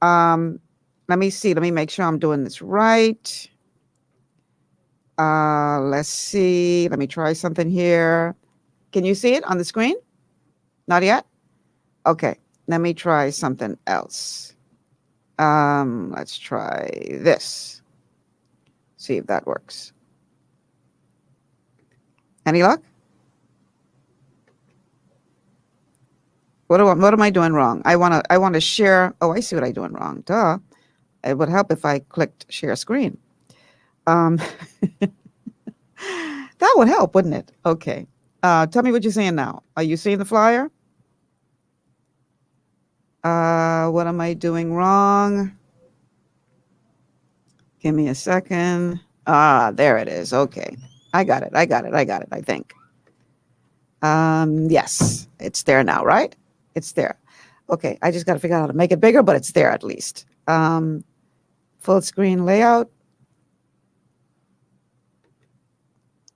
let me see. Let me make sure I'm doing this right. Let's see. Let me try something here. Can you see it on the screen? Not yet? Okay. Let me try something else. Let's try this. See if that works. Any luck? What am I doing wrong? I want to share. Oh, I see what I'm doing wrong. Duh. It would help if I clicked share screen. That would help, wouldn't it? Okay. Tell me what you're seeing now. Are you seeing the flyer? What am I doing wrong? Give me a second. There it is. Okay. I got it, I think. Yes, it's there now, right? It's there. Okay, I just got to figure out how to make it bigger, but it's there at least. Full screen layout.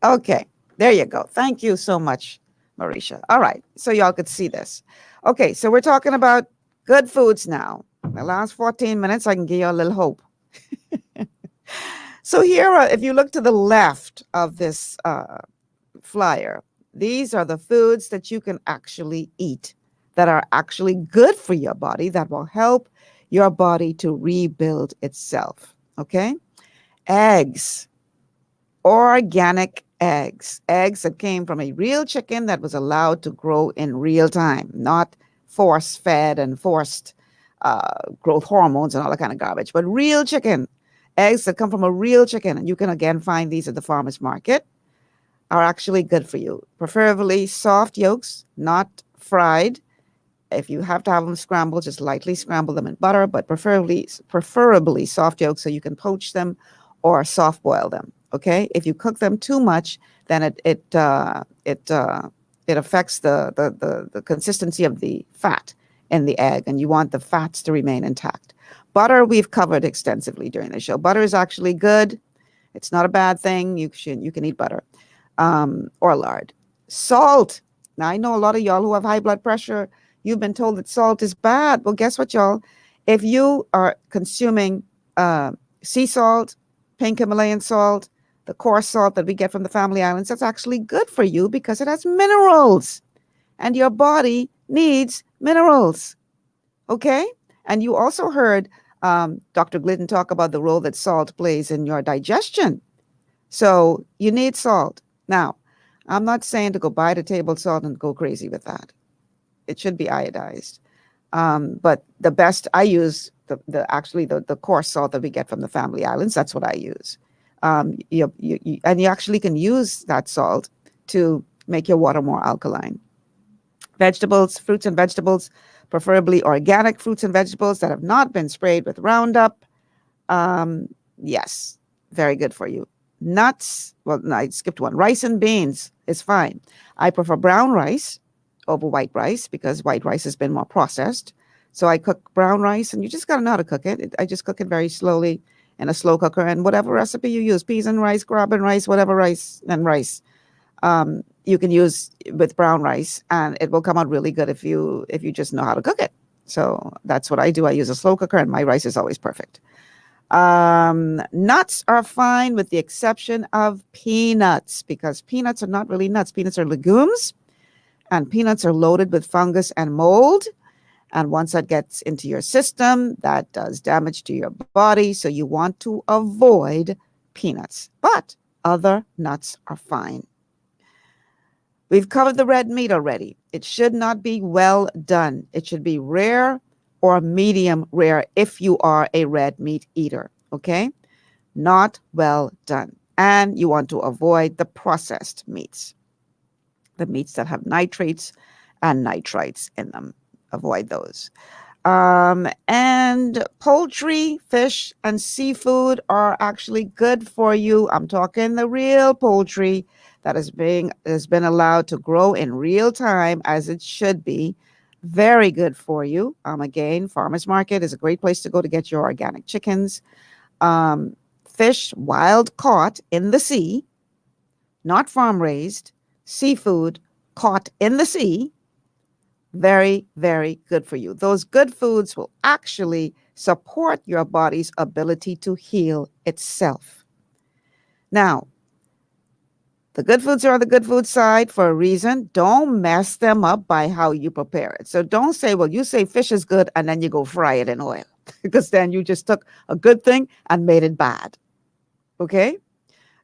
Okay, there you go. Thank you so much, Marisha. All right, so y'all could see this. Okay, so we're talking about good foods now. The last 14 minutes, I can give you a little hope. So here, if you look to the left of this flyer, these are the foods that you can actually eat that are actually good for your body, that will help your body to rebuild itself. Okay? Eggs, organic eggs, eggs that came from a real chicken that was allowed to grow in real time, not force-fed and forced growth hormones and all that kind of garbage, but real chicken, eggs that come from a real chicken. And you can again find these at the farmer's market, are actually good for you. Preferably soft yolks, not fried. If you have to have them scrambled, just lightly scramble them in butter, but preferably soft yolks so you can poach them or soft boil them. Okay, if you cook them too much, then it affects the consistency of the fat in the egg, and you want the fats to remain intact. Butter we've covered extensively during the show. Butter is actually good. It's not a bad thing. You can eat butter or lard. Salt. Now I know a lot of y'all who have high blood pressure. You've been told that salt is bad. Well, guess what, y'all? If you are consuming sea salt, pink Himalayan salt, the coarse salt that we get from the Family Islands, that's actually good for you because it has minerals. And your body needs minerals. Okay? And you also heard Dr. Glidden talk about the role that salt plays in your digestion. So you need salt. Now, I'm not saying to go buy the table salt and go crazy with that. It should be iodized. But the best, I use the coarse salt that we get from the Family Islands. That's what I use. And you actually can use that salt to make your water more alkaline. Vegetables, fruits and vegetables, preferably organic fruits and vegetables that have not been sprayed with Roundup. Yes, very good for you. Nuts, well, no, I skipped one. Rice and beans is fine. I prefer brown rice over white rice because white rice has been more processed. So I cook brown rice, and you just got to know how to cook it. I just cook it very slowly in a slow cooker, and whatever recipe you use, peas and rice, graben rice, whatever rice and rice, you can use with brown rice, and it will come out really good if you just know how to cook it. So that's what I do. I use a slow cooker, and my rice is always perfect. Nuts are fine with the exception of peanuts, because peanuts are not really nuts. Peanuts are legumes, and peanuts are loaded with fungus and mold. And once that gets into your system, that does damage to your body. So you want to avoid peanuts, but other nuts are fine. We've covered the red meat already. It should not be well done. It should be rare or medium rare if you are a red meat eater, okay? Not well done. And you want to avoid the processed meats, the meats that have nitrates and nitrites in them. Avoid those. And poultry, fish, and seafood are actually good for you. I'm talking the real poultry that has been allowed to grow in real time as it should be. very good for you. Again, farmers market is a great place to go to get your organic chickens. Fish, wild caught in the sea, not farm raised, seafood caught in the sea. Very, very good for you. Those good foods will actually support your body's ability to heal itself. Now, the good foods are on the good food side for a reason. Don't mess them up by how you prepare it. So don't say, well, you say fish is good and then you go fry it in oil, because then you just took a good thing and made it bad. Okay?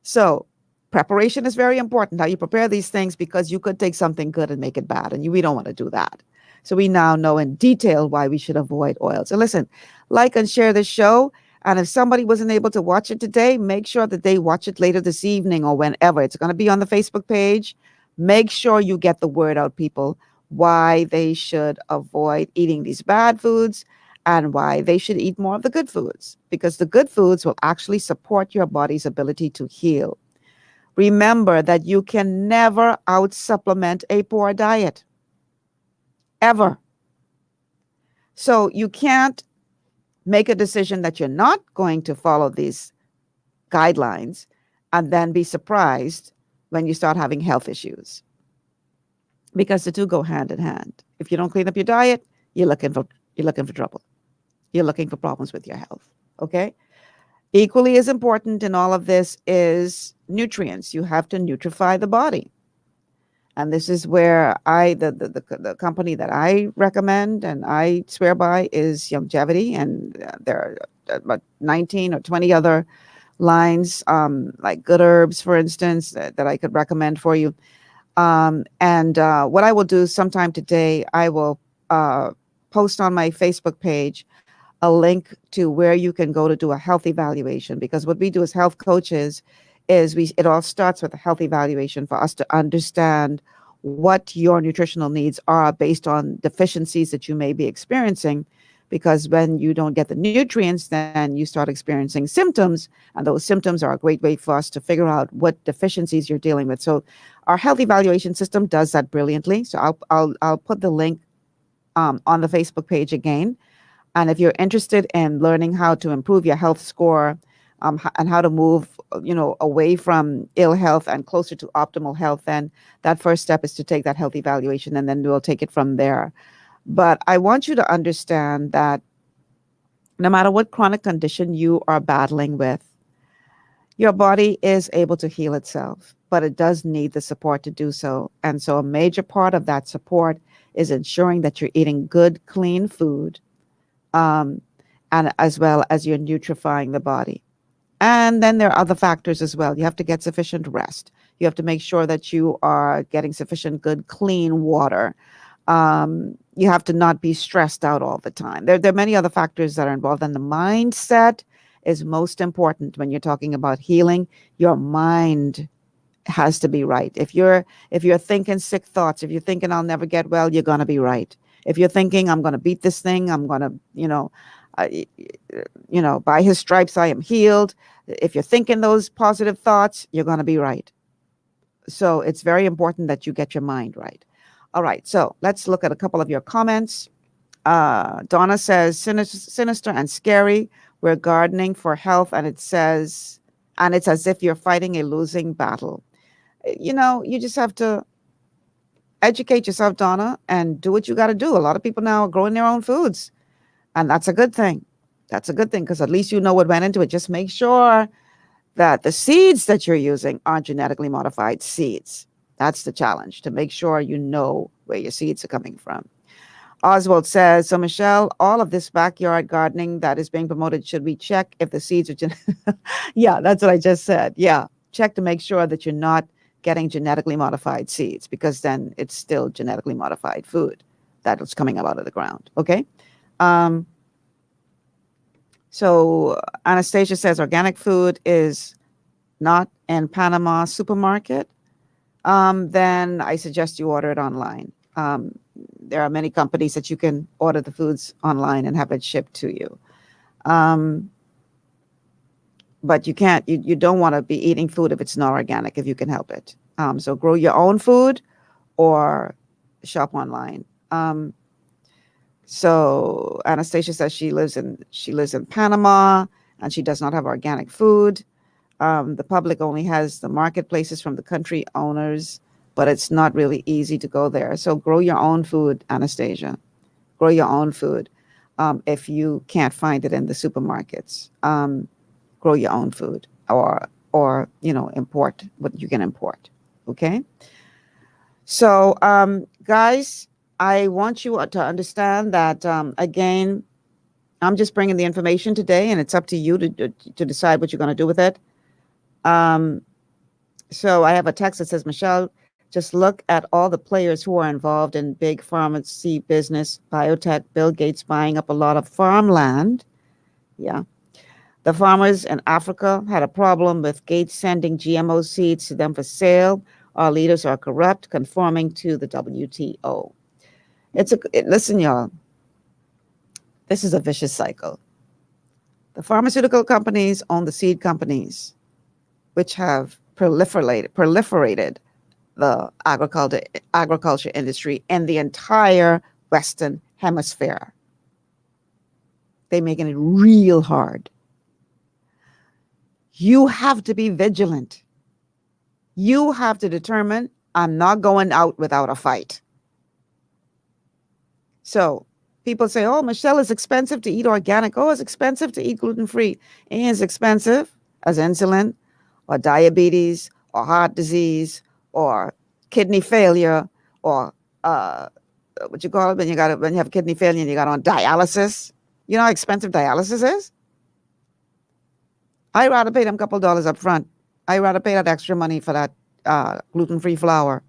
So preparation is very important, how you prepare these things, because you could take something good and make it bad, and we don't want to do that. So we now know in detail why we should avoid oil. So listen, like and share this show. And if somebody wasn't able to watch it today, make sure that they watch it later this evening or whenever. It's going to be on the Facebook page. Make sure you get the word out, people, why they should avoid eating these bad foods and why they should eat more of the good foods, because the good foods will actually support your body's ability to heal. Remember that you can never out-supplement a poor diet, ever. So you can't make a decision that you're not going to follow these guidelines and then be surprised when you start having health issues, because the two go hand in hand. If you don't clean up your diet, you're looking for trouble. You're looking for problems with your health. Okay? Equally as important in all of this is nutrients. You have to nutrify the body. And this is where the company that I recommend and I swear by is Longevity. And there are about 19 or 20 other lines, like Good Herbs, for instance, that I could recommend for you. What I will do sometime today, I will post on my Facebook page a link to where you can go to do a health evaluation, because what we do as health coaches is it all starts with a health evaluation for us to understand what your nutritional needs are based on deficiencies that you may be experiencing. Because when you don't get the nutrients, then you start experiencing symptoms, and those symptoms are a great way for us to figure out what deficiencies you're dealing with. So our health evaluation system does that brilliantly. So I'll put the link on the Facebook page again. And if you're interested in learning how to improve your health score, and how to move, away from ill health and closer to optimal health, then that first step is to take that health evaluation, and then we'll take it from there. But I want you to understand that no matter what chronic condition you are battling with, your body is able to heal itself, but it does need the support to do so. And so a major part of that support is ensuring that you're eating good, clean food, and as well as you're nutrifying the body. And then there are other factors as well. You have to get sufficient rest. You have to make sure that you are getting sufficient, good, clean water. You have to not be stressed out all the time. There are many other factors that are involved, and the mindset is most important when you're talking about healing. Your mind has to be right. If you're thinking sick thoughts, if you're thinking I'll never get well, you're going to be right. If you're thinking I'm going to beat this thing, I'm going to, by his stripes I am healed. If you're thinking those positive thoughts, you're going to be right. So it's very important that you get your mind right. All right, so let's look at a couple of your comments. Donna says, sinister and scary. We're gardening for health, and it's as if you're fighting a losing battle. You just have to educate yourself, Donna, and do what you got to do. A lot of people now are growing their own foods, and that's a good thing. That's a good thing, because at least you know what went into it. Just make sure that the seeds that you're using are genetically modified seeds. That's the challenge, to make sure you know where your seeds are coming from. Oswald says, so Michelle, all of this backyard gardening that is being promoted, should we check if the seeds are Yeah, that's what I just said. Yeah, check to make sure that you're not getting genetically modified seeds, because then it's still genetically modified food that is coming out of the ground. Okay. So Anastasia says organic food is not in Panama supermarket. Then I suggest you order it online. There are many companies that you can order the foods online and have it shipped to you. But you can't, you don't want to be eating food if it's not organic, if you can help it. So grow your own food or shop online. So Anastasia says she lives in Panama and she does not have organic food. The public only has the marketplaces from the country owners, but it's not really easy to go there. So grow your own food, Anastasia. Grow your own food. If you can't find it in the supermarkets, grow your own food, or import what you can import. Okay. So, guys, I want you to understand that again, I'm just bringing the information today, and it's up to you to decide what you're going to do with it. So I have a text that says, Michelle, just look at all the players who are involved in big pharmacy business, biotech, Bill Gates buying up a lot of farmland. Yeah. The farmers in Africa had a problem with Gates sending GMO seeds to them for sale. Our leaders are corrupt, conforming to the WTO. Listen, y'all. This is a vicious cycle. The pharmaceutical companies own the seed companies, which have proliferated the agriculture industry in the entire Western Hemisphere. They're making it real hard. You have to be vigilant. You have to determine, I'm not going out without a fight. So people say, oh, Michelle, it's expensive to eat organic. Oh, it's expensive to eat gluten-free. It is expensive as insulin or diabetes or heart disease or kidney failure or what you call it when you have kidney failure and you got on dialysis. You know how expensive dialysis is? I'd rather pay them a couple dollars up front. I'd rather pay that extra money for that gluten-free flour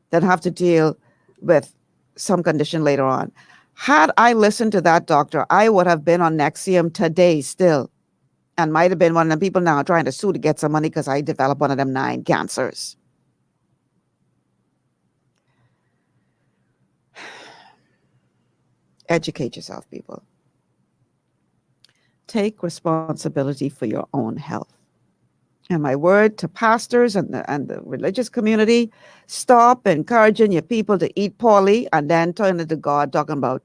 than have to deal with some condition later on. Had I listened to that doctor, I would have been on Nexium today still, and might have been one of the people now trying to sue to get some money because I developed one of them 9 cancers. Educate yourself, people. Take responsibility for your own health. And my word to pastors and the religious community, stop encouraging your people to eat poorly and then turn to God talking about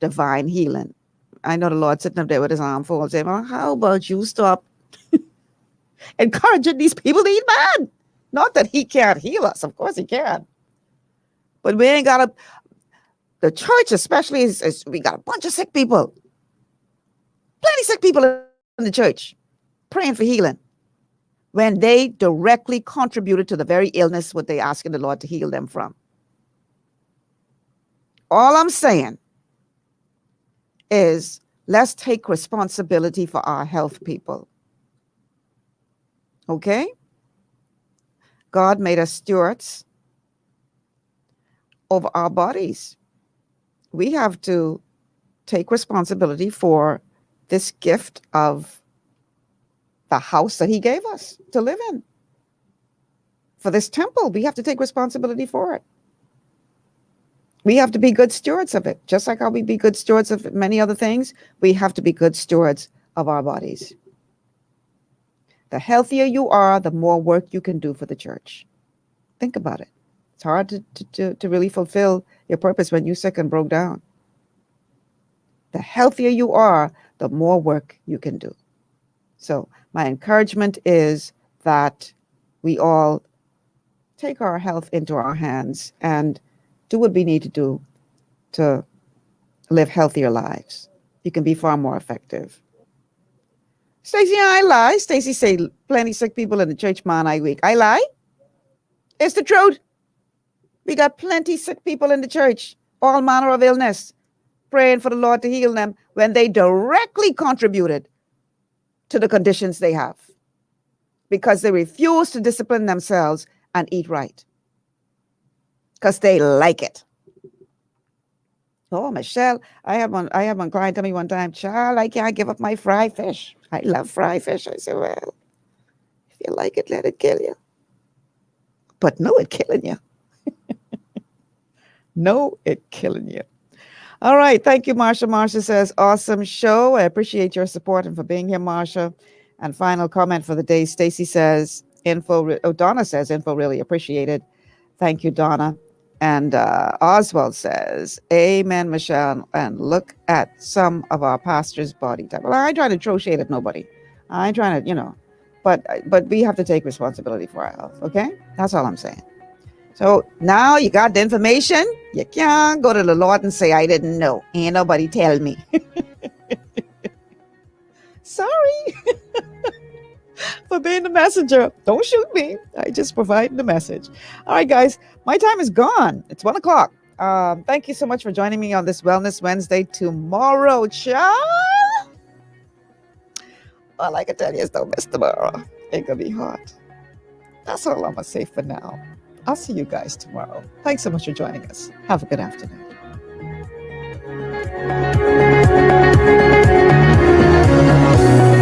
divine healing. I know the Lord sitting up there with his arm folded saying, well, how about you stop encouraging these people to eat bad? Not that he can't heal us. Of course he can. But we ain't got to, the church especially, is we got a bunch of sick people. Plenty sick people in the church praying for healing, when they directly contributed to the very illness what they asking the Lord to heal them from. All I'm saying is let's take responsibility for our health, people. Okay? God made us stewards over our bodies. We have to take responsibility for this gift of the house that he gave us to live in. For this temple, we have to take responsibility for it. We have to be good stewards of it. Just like how we be good stewards of many other things, we have to be good stewards of our bodies. The healthier you are, the more work you can do for the church. Think about it. It's hard to really fulfill your purpose when you're sick and broke down. The healthier you are, the more work you can do. So my encouragement is that we all take our health into our hands and do what we need to do to live healthier lives. You can be far more effective. Stacey, I lie. Stacey say plenty sick people in the church man week. I lie. It's the truth. We got plenty sick people in the church, all manner of illness, praying for the Lord to heal them when they directly contributed to the conditions they have because they refuse to discipline themselves and eat right because they like it. Oh, Michelle, I had one client tell me one time, child, I can't give up my fried fish. I love fried fish. I said, well, if you like it, let it kill you. But no, it killing you. No, it killing you. All right. Thank you, Marsha. Marsha says, awesome show. I appreciate your support and for being here, Marsha. And final comment for the day, Stacy says, Donna says, info really appreciated. Thank you, Donna. And Oswald says, amen, Michelle. And look at some of our pastors' body type. Well, I ain't trying to throw shade at nobody. I ain't trying to, but we have to take responsibility for our health, okay? That's all I'm saying. So now you got the information. You can't go to the Lord and say, I didn't know. Ain't nobody tell me. Sorry for being the messenger. Don't shoot me. I just provide the message. All right, guys, my time is gone. It's 1 o'clock. Thank you so much for joining me on this Wellness Wednesday. Tomorrow, child. All I can tell you is don't miss tomorrow. It's going to be hot. That's all I'm going to say for now. I'll see you guys tomorrow. Thanks so much for joining us. Have a good afternoon.